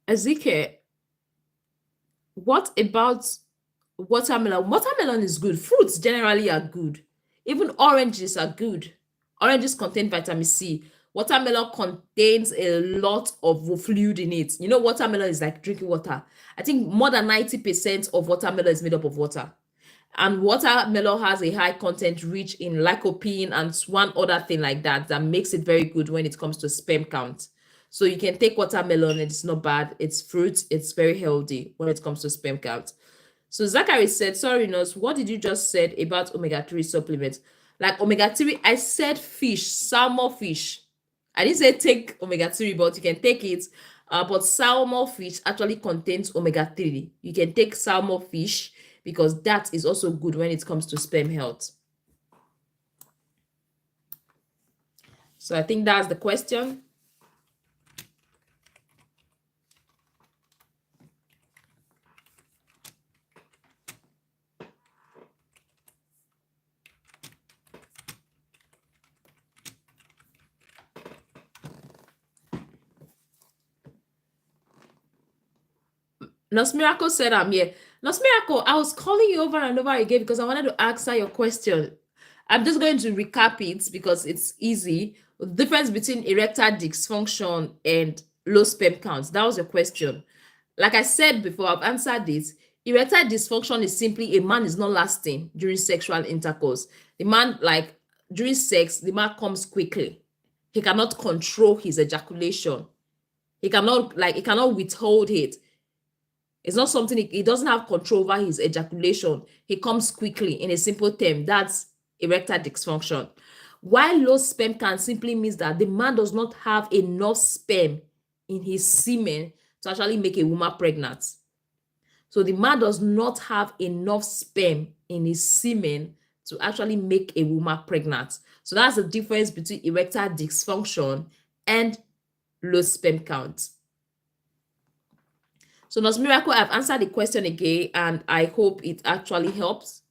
Ezekiel, what about watermelon? Watermelon is good. Fruits generally are good. Even oranges are good. Oranges contain vitamin C. Watermelon contains a lot of fluid in it. You know, watermelon is like drinking water. I think more than 90% of watermelon is made up of water. And watermelon has a high content rich in lycopene and one other thing like that that makes it very good when it comes to sperm count. So you can take watermelon and it's not bad. It's fruit. It's very healthy when it comes to sperm count. So Zachary said, sorry, Nurse, what did you just said about omega-3 supplements? Like omega-3, I said fish, salmon fish. I didn't say take omega-3, but you can take it. But salmon fish actually contains omega-3. You can take salmon fish because that is also good when it comes to sperm health. So I think that's the question. Nurse Miracle said I'm here. Nurse Miracle, I was calling you over and over again because I wanted to answer your question. I'm just going to recap it because it's easy. The difference between erectile dysfunction and low sperm counts. That was your question. Like I said before, I've answered this. Erectile dysfunction is simply a man is not lasting during sexual intercourse. The man, like during sex, the man comes quickly. He cannot control his ejaculation. He cannot withhold it. It's not something he doesn't have control over his ejaculation. He comes quickly. In a simple term, that's erectile dysfunction. While low sperm count simply means that the man does not have enough sperm in his semen to actually make a woman pregnant. So the man does not have enough sperm in his semen to actually make a woman pregnant. So that's the difference between erectile dysfunction and low sperm count. So, Nurse Miracle, I've answered the question again, and I hope it actually helps.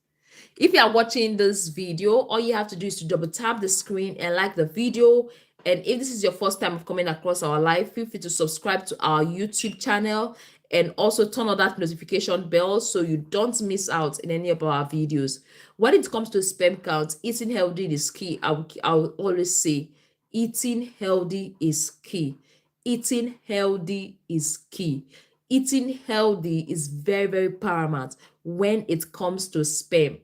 If you are watching this video, all you have to do is to double tap the screen and like the video. And if this is your first time of coming across our live, feel free to subscribe to our YouTube channel and also turn on that notification bell so you don't miss out in any of our videos. When it comes to sperm count, eating healthy is key. I'll always say eating healthy is key. Eating healthy is key. Eating healthy is very, very paramount when it comes to sperm.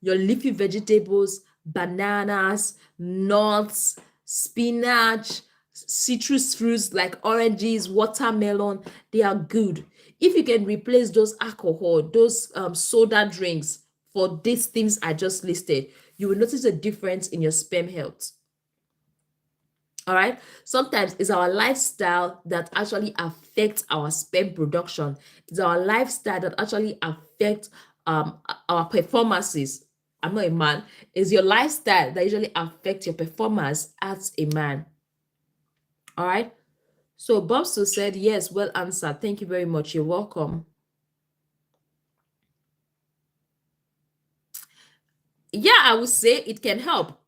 Your leafy vegetables, bananas, nuts, spinach, citrus fruits like oranges, watermelon, they are good. If you can replace those alcohol, those soda drinks for these things I just listed, you will notice a difference in your sperm health. All right. Sometimes it's our lifestyle that actually affects our sperm production. It's our lifestyle that actually affects our performances. I'm not a man. It's your lifestyle that usually affects your performance as a man. All right. So Bobso said, yes, well answered. Thank you very much. You're welcome. Yeah, I would say it can help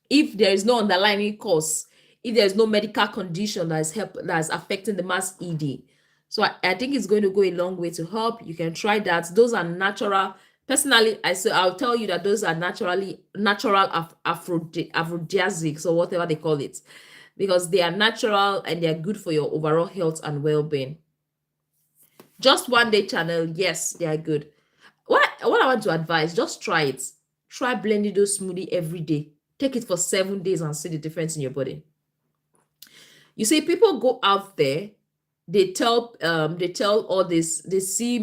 if there is no underlying cause, if there's no medical condition that's affecting the mass ED. So I think it's going to go a long way to help. You can try that. Those are natural. Personally, I'll tell you that those are natural aphrodisiacs or whatever they call it, because they are natural and they're good for your overall health and well-being. Just one day channel, yes, they are good. What I want to advise, just try it. Try blending those smoothie every day. Take it for 7 days and see the difference in your body. You see, people go out there, they tell all this, they see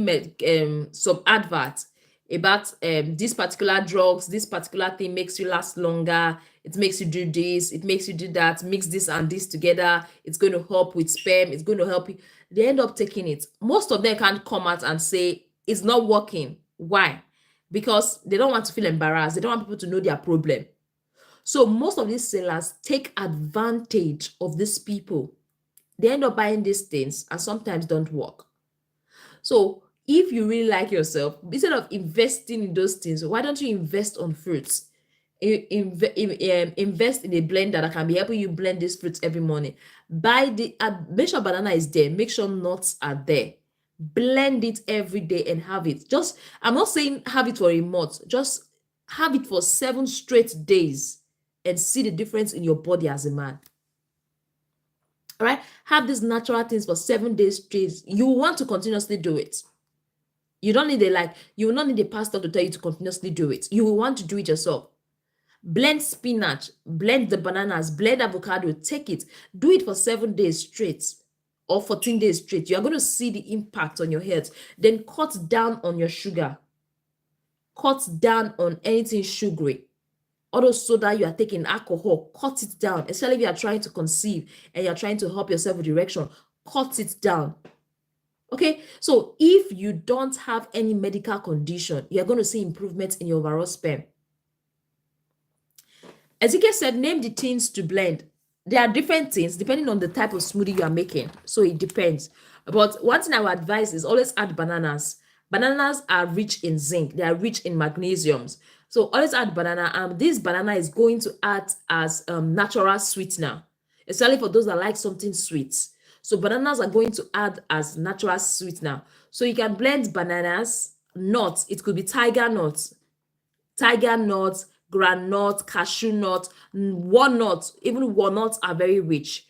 some adverts about this particular drugs, this particular thing makes you last longer, it makes you do this, it makes you do that, mix this and this together, it's going to help with sperm, it's going to help you. They end up taking it. Most of them can't come out and say it's not working. Why? Because they don't want to feel embarrassed. They don't want people to know their problem. So most of these sellers take advantage of these people. They end up buying these things and sometimes don't work. So if you really like yourself, instead of investing in those things, why don't you invest on fruits? Invest in a blender that can be helping you blend these fruits every morning. Make sure banana is there. Make sure nuts are there. Blend it every day and have it. I'm not saying have it for a month. Just have it for 7 straight days and see the difference in your body as a man. All right, have these natural things for 7 days straight. You want to continuously do it. You don't need you will not need a pastor to tell you to continuously do it. You will want to do it yourself. Blend spinach, blend the bananas, blend avocado, take it, do it for 7 days straight or 14 days straight. You are going to see the impact on your health. Then cut down on your sugar. Cut down on anything sugary. All those soda you are taking, alcohol, cut it down. Especially if you are trying to conceive and you're trying to help yourself with erection, cut it down. Okay, so if you don't have any medical condition, you're going to see improvements in your overall sperm. Ezekiel said, name the things to blend. There are different things depending on the type of smoothie you are making. So it depends. But one thing I would advise is always add bananas. Bananas are rich in zinc. They are rich in magnesiums. So always add banana. This banana is going to act as natural sweetener, especially for those that like something sweet. So bananas are going to add as natural sweetener. So you can blend bananas, nuts. It could be tiger nuts, groundnut, cashew nut, walnut. Even walnuts are very rich.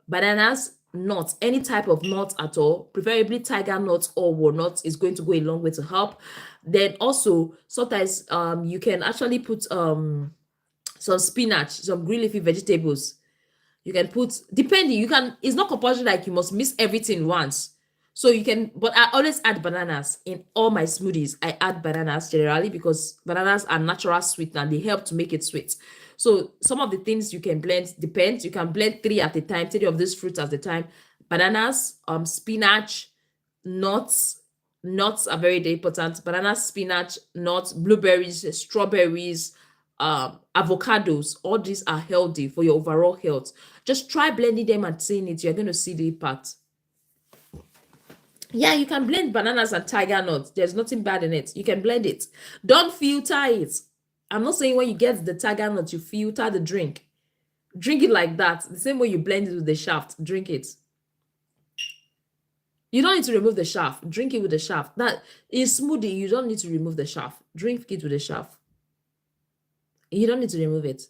Bananas, nuts, any type of nut at all, preferably tiger nuts or walnuts, is going to go a long way to help. Then also sometimes you can actually put some spinach, some green leafy vegetables. You can put, depending, it's not compulsory like you must mix everything once. So you can, but I always add bananas in all my smoothies. I add bananas generally because bananas are natural sweet and they help to make it sweet. So some of the things you can blend depends. You can blend 3 at a time, 3 of these fruits at a time. Bananas, spinach, nuts. Nuts are very important. Banana, spinach, nuts, blueberries, strawberries, avocados. All these are healthy for your overall health. Just try blending them and seeing it. You're going to see the impact. Yeah, you can blend bananas and tiger nuts. There's nothing bad in it. You can blend it. Don't filter it. I'm not saying when you get the tiger nut, you filter the drink. Drink it like that. The same way you blend it with the shaft. Drink it. You don't need to remove the shaft. Drink it with the shaft. That is smoothie. You don't need to remove the shaft. Drink it with the shaft. You don't need to remove it.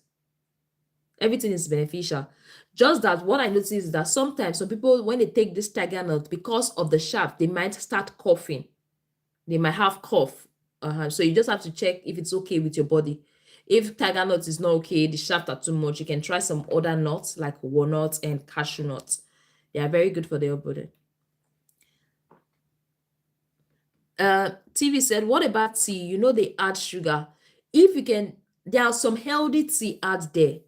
Everything is beneficial. Just that what I notice is that sometimes some people, when they take this tiger nut, because of the shaft, they might start coughing. They might have cough. So you just have to check if it's okay with your body. If tiger nut is not okay, the shaft are too much, you can try some other nuts like walnuts and cashew nuts. They are very good for your body. TV said, what about tea? You know they add sugar. If you can, there are some healthy tea out there.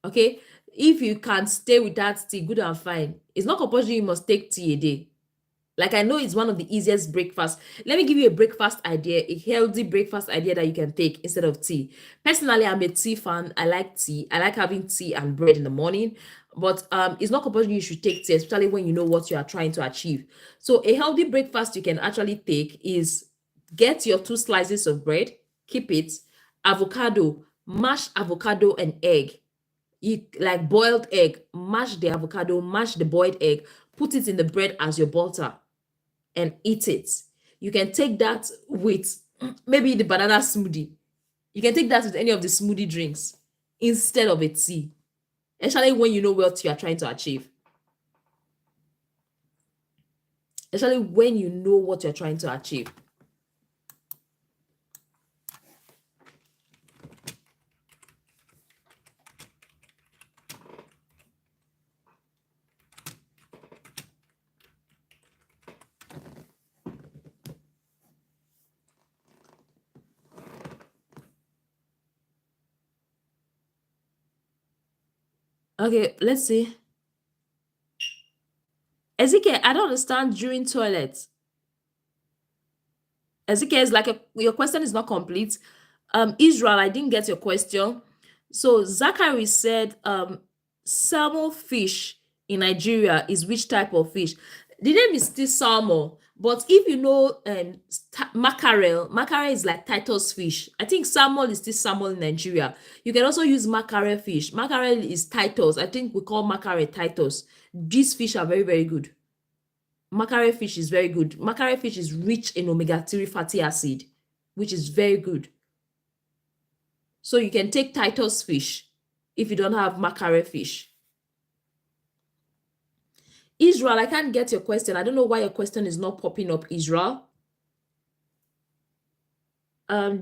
Okay, if you can stay with that tea, good and fine. It's not compulsory you must take tea a day. Like, I know it's one of the easiest breakfast. Let me give you a breakfast idea, a healthy breakfast idea that you can take instead of tea. Personally, I'm a tea fan. I like tea. I like having tea and bread in the morning. But it's not compulsory you should take tea, especially when you know what you are trying to achieve. So a healthy breakfast you can actually take is get your 2 slices of bread, keep it, avocado, mashed avocado and egg. You like boiled egg, mash the avocado, mash the boiled egg, put it in the bread as your butter and eat it. You can take that with maybe the banana smoothie. You can take that with any of the smoothie drinks instead of a tea, especially when you know what you are trying to achieve. Especially when you know what you're trying to achieve. Okay, let's see. Ezekiel, I don't understand during toilet. Ezekiel is like your question is not complete. Israel, I didn't get your question. So Zachary said, salmon fish in Nigeria is which type of fish? The name is still salmon, but if you know mackerel, mackerel is like Titus fish. I think salmon is still salmon in Nigeria. You can also use mackerel fish. Mackerel is Titus. I think we call mackerel Titus. These fish are very, very good. Mackerel fish is very good. Mackerel fish is rich in omega-3 fatty acid, which is very good. So you can take Titus fish if you don't have mackerel fish. Israel, I can't get your question. I don't know why your question is not popping up, Israel.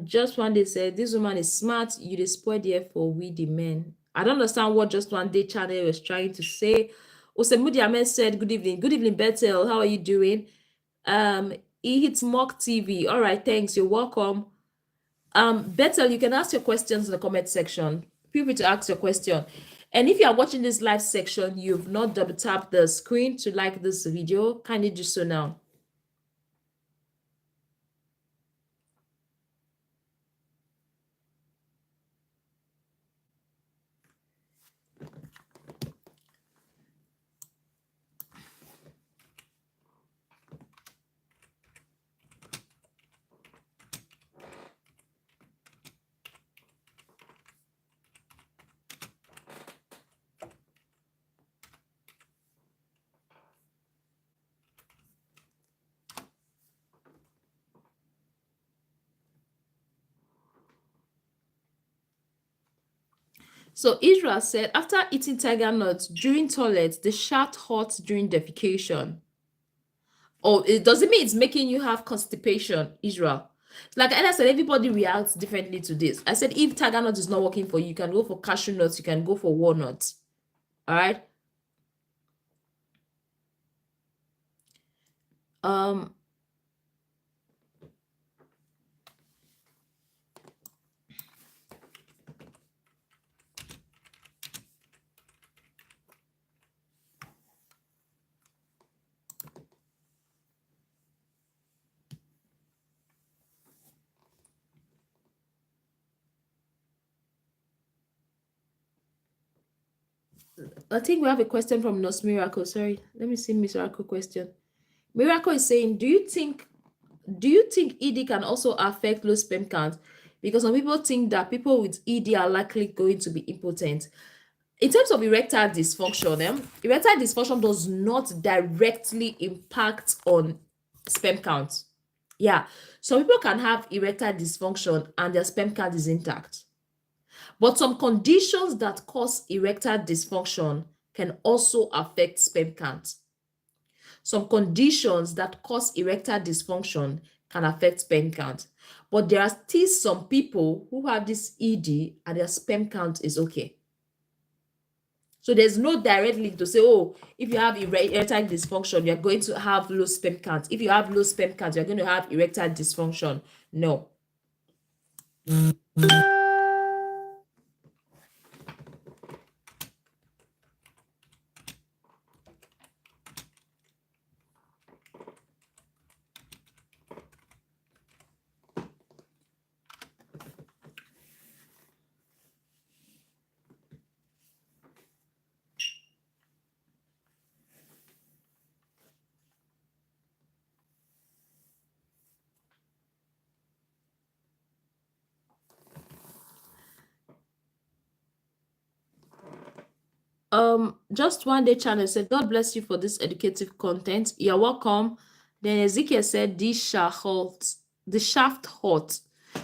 Just one day said, this woman is smart. You dey spoil there for we the men. I don't understand what just one day channel was trying to say. Osemudi Ahmed said, good evening. Good evening, Bethel. How are you doing? He hits Mock TV. All right, thanks. You're welcome. Bethel, you can ask your questions in the comment section. Feel free to ask your question. And if you are watching this live section, you've not double tapped the screen to like this video, kindly do so now. So Israel said, after eating tiger nuts during toilet, the shaft hurts during defecation. Oh, it doesn't mean it's making you have constipation, Israel. Like I said, everybody reacts differently to this. I said, if tiger nut is not working for you, you can go for cashew nuts, you can go for walnuts. All right. I think we have a question from Nurse Miracle. Sorry, let me see Miss Miracle question. Miracle is saying, do you think ED can also affect low sperm count? Because some people think that people with ED are likely going to be impotent. In terms of erectile dysfunction, erectile dysfunction does not directly impact on sperm count. Yeah, some people can have erectile dysfunction and their sperm count is intact. But some conditions that cause erectile dysfunction can also affect sperm count. Some conditions that cause erectile dysfunction can affect sperm count. But there are still some people who have this ED and their sperm count is okay. So there's no direct link to say, oh, if you have erectile dysfunction, you're going to have low sperm count. If you have low sperm count, you're going to have erectile dysfunction. No. Just one day channel said, God bless you for this educative content. You're welcome. Then Ezekiel said, the shaft hot.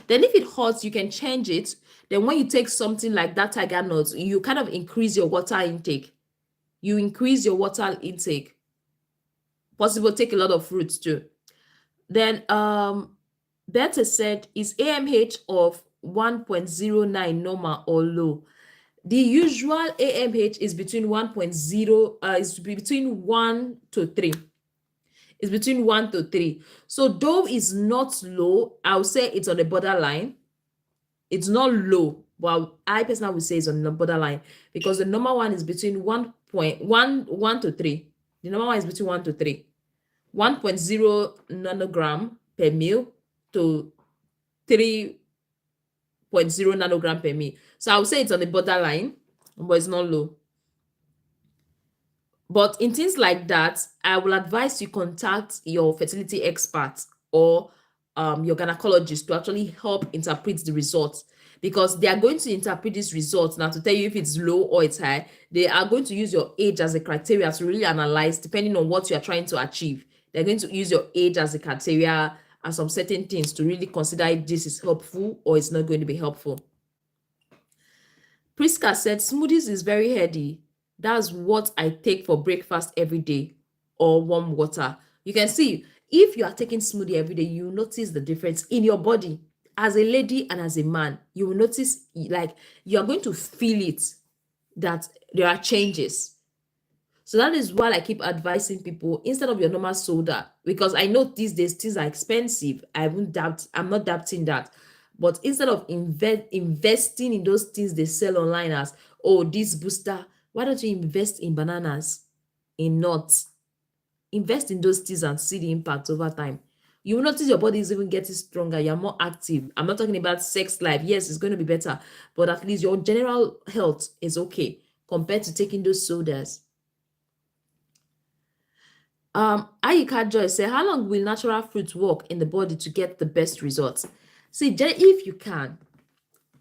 Then if it hurts, you can change it. Then when you take something like that tiger nut, you kind of increase your water intake. You increase your water intake. Possible take a lot of fruits too. Then Beta said, is AMH of 1.09 normal or low? The usual AMH is between 1.0, is between 1 to 3. It's between 1 to 3. So though it's not low, I would say it's on the borderline. It's not low, but I personally would say it's on the borderline because the normal one is between 1.1 to 3. The normal one is between 1 to 3. 1.0 nanogram per mil to 3.0 nanogram per mil. So I would say it's on the borderline, but it's not low. But in things like that, I will advise you contact your fertility expert or your gynecologist to actually help interpret the results, because they are going to interpret these results now to tell you if it's low or it's high. They are going to use your age as a criteria to really analyze depending on what you are trying to achieve. They're going to use your age as a criteria and some certain things to really consider if this is helpful or it's not going to be helpful. Priska said, smoothies is very heady. That's what I take for breakfast every day, or warm water. You can see, if you are taking smoothie every day, you will notice the difference in your body. As a lady and as a man, you will notice, like, you are going to feel it, that there are changes. So that is why I keep advising people, instead of your normal soda, because I know these days things are expensive. I'm not doubting that. But instead of investing in those things they sell online as, oh, this booster, why don't you invest in bananas, in nuts? Invest in those things and see the impact over time. You will notice your body is even getting stronger. You're more active. I'm not talking about sex life. Yes, it's going to be better, but at least your general health is okay compared to taking those sodas. Ayika Joy say, how long will natural fruits work in the body to get the best results? See, if you can,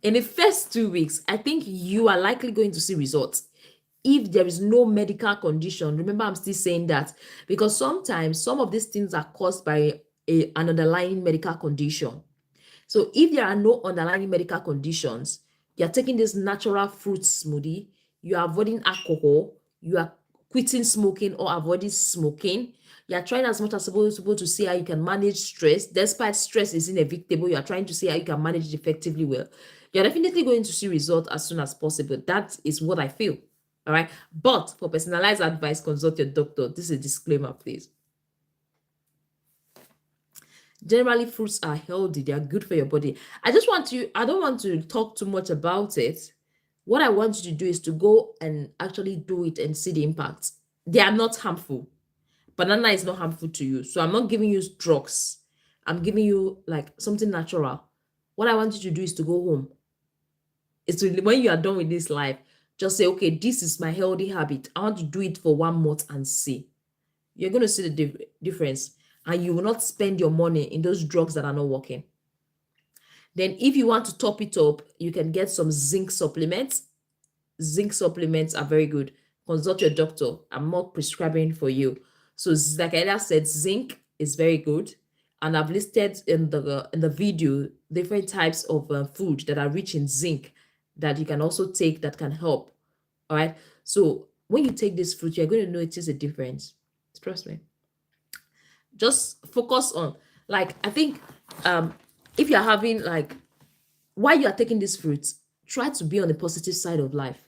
in the first 2 weeks, I think you are likely going to see results. If there is no medical condition, remember I'm still saying that, because sometimes some of these things are caused by an underlying medical condition. So if there are no underlying medical conditions, you're taking this natural fruit smoothie, you are avoiding alcohol, you are quitting smoking or avoiding smoking, you're trying as much as possible to see how you can manage stress. Despite stress is inevitable, you're trying to see how you can manage it effectively well. You're definitely going to see results as soon as possible. That is what I feel. All right. But for personalized advice, consult your doctor. This is a disclaimer, please. Generally, fruits are healthy, they are good for your body. I don't want to talk too much about it. What I want you to do is to go and actually do it and see the impact. They are not harmful. Banana is not harmful to you. So I'm not giving you drugs. I'm giving you like something natural. What I want you to do is to go home. It's to, when you are done with this life, just say, okay, this is my healthy habit. I want to do it for 1 month and see. you're going to see the difference, and you will not spend your money in those drugs that are not working. Then if you want to top it up, you can get some zinc supplements. Zinc supplements are very good. Consult your doctor. I'm not prescribing for you. So like I earlier said, zinc is very good. And I've listed in the video different types of food that are rich in zinc that you can also take that can help. All right. So when you take this fruit, you're going to notice a difference. Trust me. Just focus on, like, I think if you're having, like, while you are taking this fruit, try to be on the positive side of life.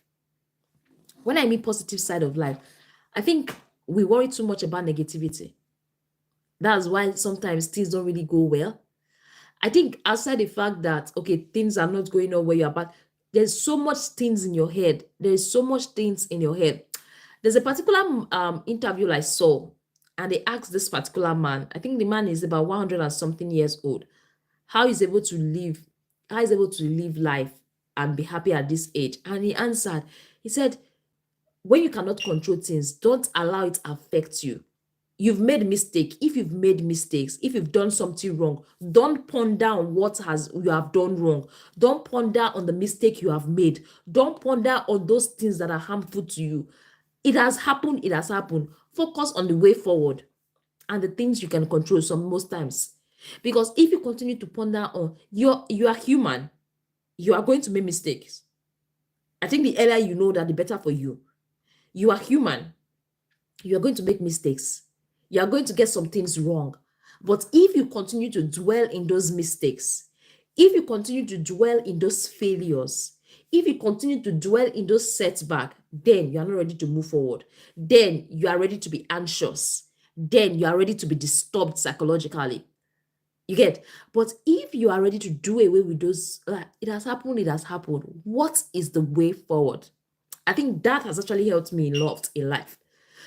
When I mean positive side of life, I think we worry too much about negativity. That's why sometimes things don't really go well. I think outside the fact that, okay, things are not going on where you are, but there's so much things in your head. There's so much things in your head. There's a particular interview I saw, and they asked this particular man, I think the man is about 100 and something years old, how he's able to live life and be happy at this age. And he answered, he said, when you cannot control things, don't allow it affect you. You've made mistake. If you've made mistakes, if you've done something wrong, don't ponder on what you have done wrong. Don't ponder on the mistake you have made. Don't ponder on those things that are harmful to you. It has happened. It has happened. Focus on the way forward and the things you can control most times. Because if you continue to ponder on, you are human. You are going to make mistakes. I think the earlier you know that, the better for you. You are human. You are going to make mistakes. You are going to get some things wrong. But if you continue to dwell in those mistakes, if you continue to dwell in those failures, if you continue to dwell in those setbacks, then you are not ready to move forward. Then you are ready to be anxious. Then you are ready to be disturbed psychologically. You get? But if you are ready to do away with those, it has happened, it has happened. What is the way forward? I think that has actually helped me a lot in life.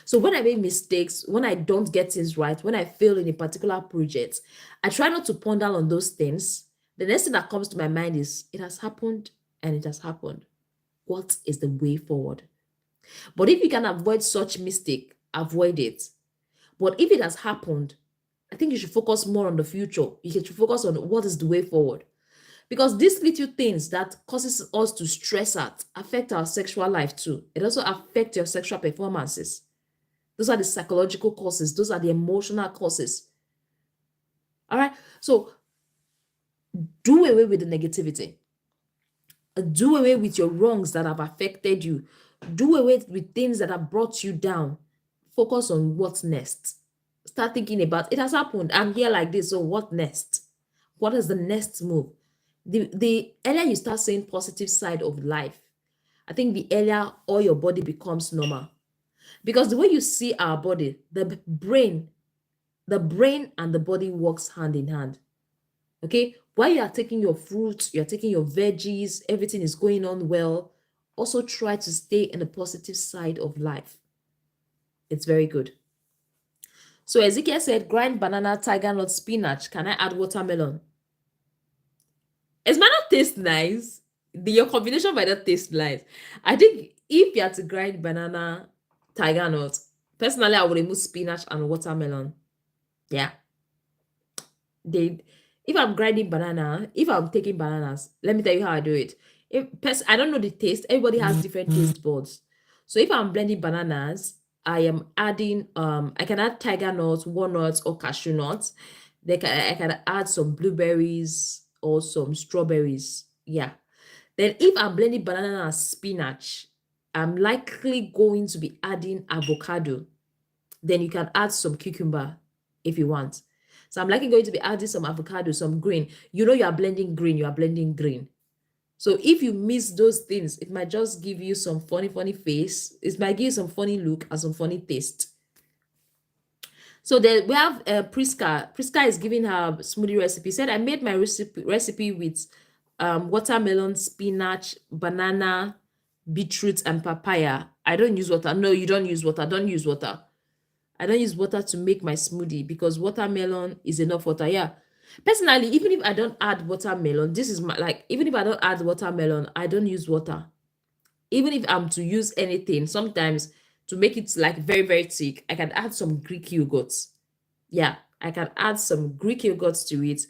So when I make mistakes, when I don't get things right, when I fail in a particular project, I try not to ponder on those things. The next thing that comes to my mind is, it has happened and it has happened. What is the way forward? But if you can avoid such mistake, avoid it. But if it has happened, I think you should focus more on the future. You should focus on what is the way forward. Because these little things that causes us to stress out affect our sexual life too. It also affects your sexual performances. Those are the psychological causes. Those are the emotional causes. All right. So do away with the negativity. Do away with your wrongs that have affected you. Do away with things that have brought you down. Focus on what's next. Start thinking about, it has happened. I'm here like this. So what next? What is the next move? The earlier you start saying positive side of life, I think the earlier all your body becomes normal. Because the way you see our body, the brain and the body works hand in hand. Okay? While you are taking your fruits, you're taking your veggies, everything is going on well, also try to stay in the positive side of life. It's very good. So Ezekiel said, grind banana, tiger nut, spinach. Can I add watermelon? It might not taste nice. Your combination might not taste nice. I think if you have to grind banana, tiger nut, personally, I would remove spinach and watermelon. Yeah. If I'm grinding banana, if I'm taking bananas, let me tell you how I do it. I don't know the taste. Everybody has different taste buds. So if I'm blending bananas, I am adding, I can add tiger nuts, walnuts, or cashew nuts. I can add some blueberries or some strawberries. Yeah. Then if I'm blending banana and spinach, I'm likely going to be adding avocado. Then you can add some cucumber if you want. So I'm likely going to be adding some avocado, some green. You know you are blending green, you are blending green. So if you miss those things, it might just give you some funny face. It might give you some funny look and some funny taste. So then we have Priska. Priska is giving her smoothie recipe. Said, I made my recipe with watermelon, spinach, banana, beetroot, and papaya. I don't use water. No, you don't use water. Don't use water. I don't use water to make my smoothie because watermelon is enough water. Yeah. Personally, even if I don't add watermelon, this is even if I don't add watermelon, I don't use water. Even if I'm to use anything, sometimes to make it like very, very thick, I can add some Greek yogurt. Yeah, I can add some Greek yogurt to it,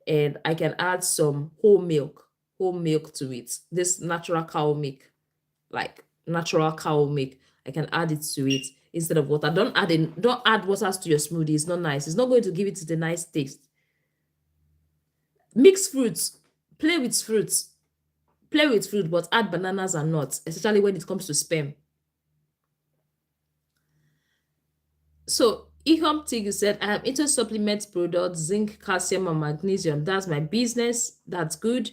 and I can add some whole milk to it. This natural cow milk, like natural cow milk. I can add it to it instead of water. Don't add waters to your smoothie. It's not nice. It's not going to give it the nice taste. Mix fruits, play with fruits, play with fruit, but add bananas and nuts, especially when it comes to sperm. So Ihom Tigu said, I am into supplement products, zinc, calcium, and magnesium. That's my business. That's good.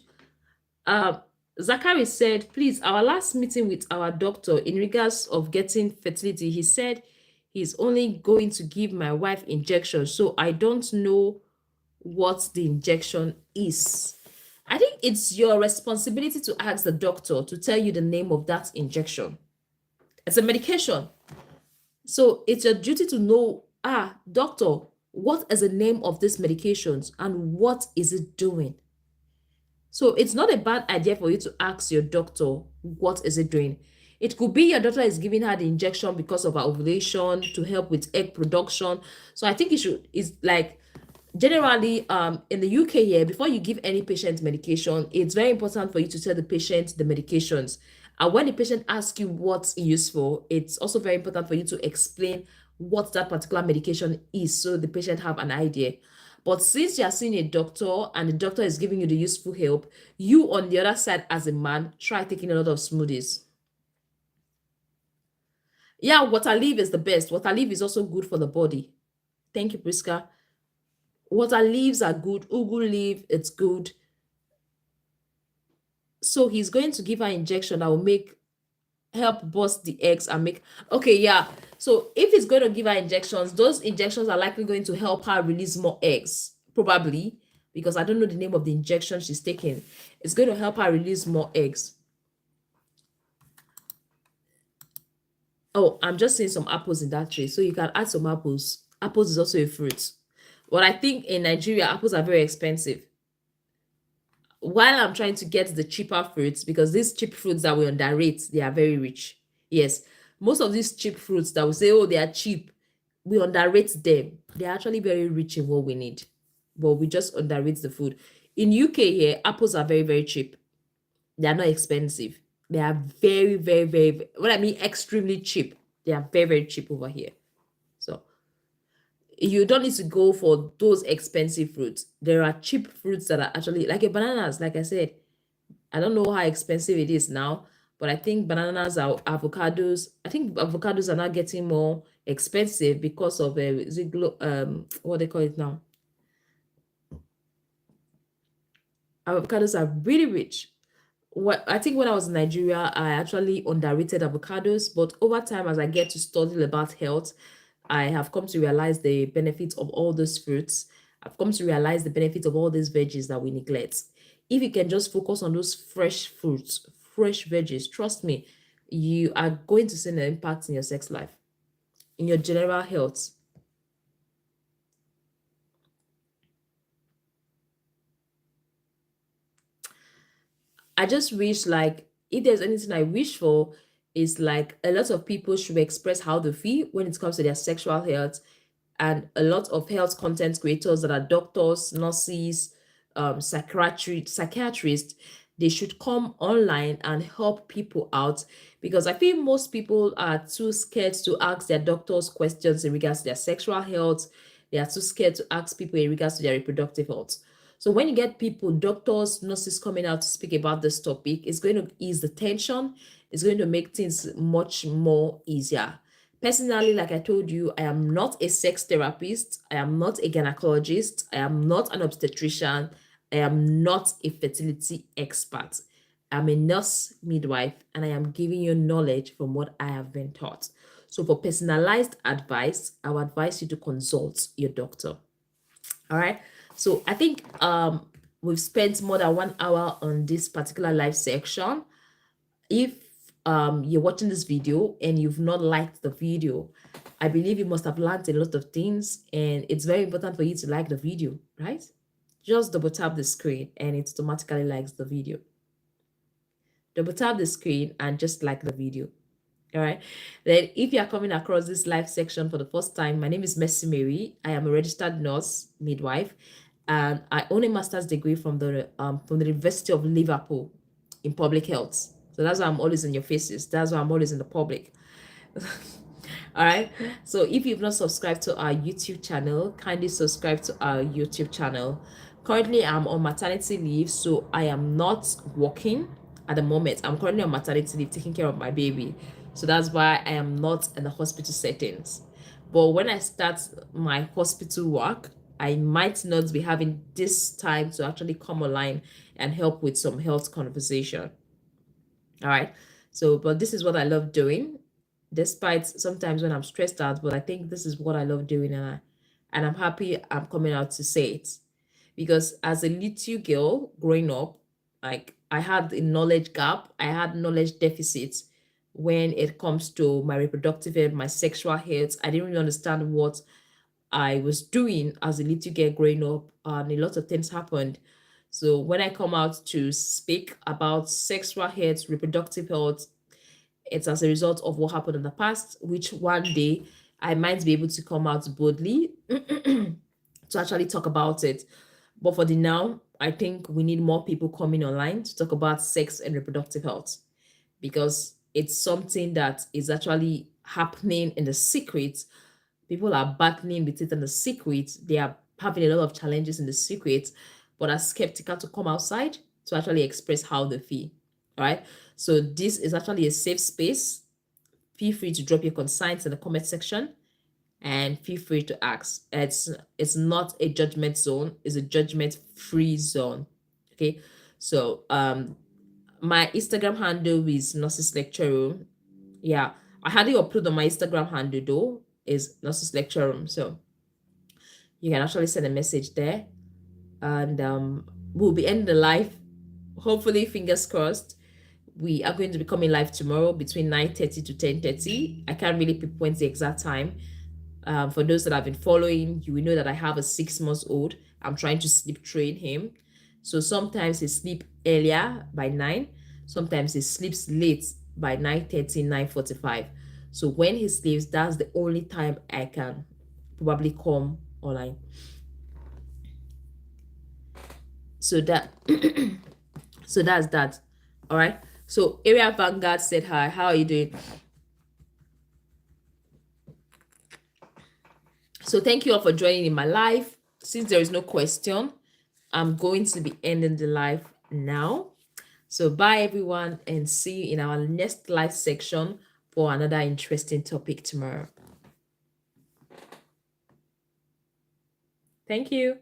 Um, Zachary said, please, our last meeting with our doctor in regards of getting fertility, he said he's only going to give my wife injection. So I don't know what the injection is. I think it's your responsibility to ask the doctor to tell you the name of that injection. It's a medication. So it's your duty to know, doctor, what is the name of this medications and what is it doing? So it's not a bad idea for you to ask your doctor what is it doing. It could be your doctor is giving her the injection because of her ovulation to help with egg production. So I think it should is like generally in the UK here, before you give any patient medication, it's very important for you to tell the patient the medications. And when the patient asks you what's useful, it's also very important for you to explain what that particular medication is so the patient have an idea. But since you are seeing a doctor and the doctor is giving you the useful help, you on the other side as a man, try taking a lot of smoothies. Yeah, water leaf is the best. Water leaf is also good for the body. Thank you, Priska. Water leaves are good. Ugu leaf, it's good. So he's going to give her injection that will help bust the eggs and make. Okay, yeah. So if he's going to give her injections, those injections are likely going to help her release more eggs, probably, because I don't know the name of the injection she's taking. It's going to help her release more eggs. Oh, I'm just seeing some apples in that tray, so you can add some apples. Apples is also a fruit. But I think in Nigeria, apples are very expensive. While I'm trying to get the cheaper fruits, because these cheap fruits that we underrate, they are very rich. Yes, most of these cheap fruits that we say, oh, they are cheap, we underrate them. They're actually very rich in what we need, but we just underrate the food. In UK here, apples are very, very cheap. They are not expensive. They are very, very, very, what I mean, extremely cheap. They are very, very cheap over here. So you don't need to go for those expensive fruits. There are cheap fruits that are actually like bananas. Like I said, I don't know how expensive it is now, but I think bananas are avocados. I think avocados are now getting more expensive because of what they call it now. Avocados are really rich. I think when I was in Nigeria, I actually underrated avocados, but over time, as I get to study about health, I have come to realize the benefits of all those fruits. I've come to realize the benefits of all these veggies that we neglect. If you can just focus on those fresh fruits, fresh veggies, trust me, you are going to see an impact in your sex life, in your general health. I just wish, like, if there's anything I wish for, is like a lot of people should express how they feel when it comes to their sexual health, and a lot of health content creators that are doctors, nurses, psychiatrists, they should come online and help people out, because I feel most people are too scared to ask their doctors questions in regards to their sexual health. They are too scared to ask people in regards to their reproductive health. So when you get people, doctors, nurses coming out to speak about this topic, it's going to ease the tension. It's going to make things much more easier. Personally, like I told you, I am not a sex therapist. I am not a gynecologist. I am not an obstetrician. I am not a fertility expert. I'm a nurse midwife, and I am giving you knowledge from what I have been taught. So for personalized advice, I would advise you to consult your doctor. All right. So I think we've spent more than 1 hour on this particular live section. If you're watching this video and you've not liked the video, I believe you must have learned a lot of things, and it's very important for you to like the video, right? Just double tap the screen and it automatically likes the video. Double tap the screen and just like the video. All right. Then, if you are coming across this live section for the first time, my name is Mercy Mary. I am a registered nurse, midwife, and I own a master's degree from the University of Liverpool in public health. So that's why I'm always in your faces. That's why I'm always in the public. All right. So if you've not subscribed to our YouTube channel, kindly subscribe to our YouTube channel. Currently, I'm on maternity leave, so I am not working at the moment. I'm currently on maternity leave, taking care of my baby. So that's why I am not in the hospital settings. But when I start my hospital work, I might not be having this time to actually come online and help with some health conversation. All right. So, but this is what I love doing, despite sometimes when I'm stressed out, but I think this is what I love doing, and I'm happy I'm coming out to say it. Because as a little girl growing up, like I had a knowledge gap, I had knowledge deficits when it comes to my reproductive health, my sexual health. I didn't really understand what I was doing as a little girl growing up, and a lot of things happened. So when I come out to speak about sexual health, reproductive health, it's as a result of what happened in the past, which one day I might be able to come out boldly to actually talk about it. But for the now, I think we need more people coming online to talk about sex and reproductive health, because it's something that is actually happening in the secret. People are battling with it in the secret. They are having a lot of challenges in the secret, but are skeptical to come outside to actually express how they feel. All right. So this is actually a safe space. Feel free to drop your concerns in the comment section and feel free to ask. It's not a judgment zone, it's a judgment free zone. Okay. So my Instagram handle is Nurses Lecture Room. Yeah, I hardly upload on my Instagram handle though, is Nurses Lecture Room. So you can actually send a message there, and we'll be ending the live. Hopefully, fingers crossed. We are going to be coming live tomorrow between 9:30 to 10:30. I can't really pinpoint the exact time. For those that have been following, you will know that I have a 6 months old. I'm trying to sleep train him. So sometimes he sleep earlier by 9. Sometimes he sleeps late by 9:30, 9:45. So when he sleeps, that's the only time I can probably come online. So that so that's that. All right. So Area Vanguard said hi. How are you doing? So thank you all for joining in my live. Since there is no question, I'm going to be ending the live now. So bye everyone, and see you in our next live section for another interesting topic tomorrow. Thank you.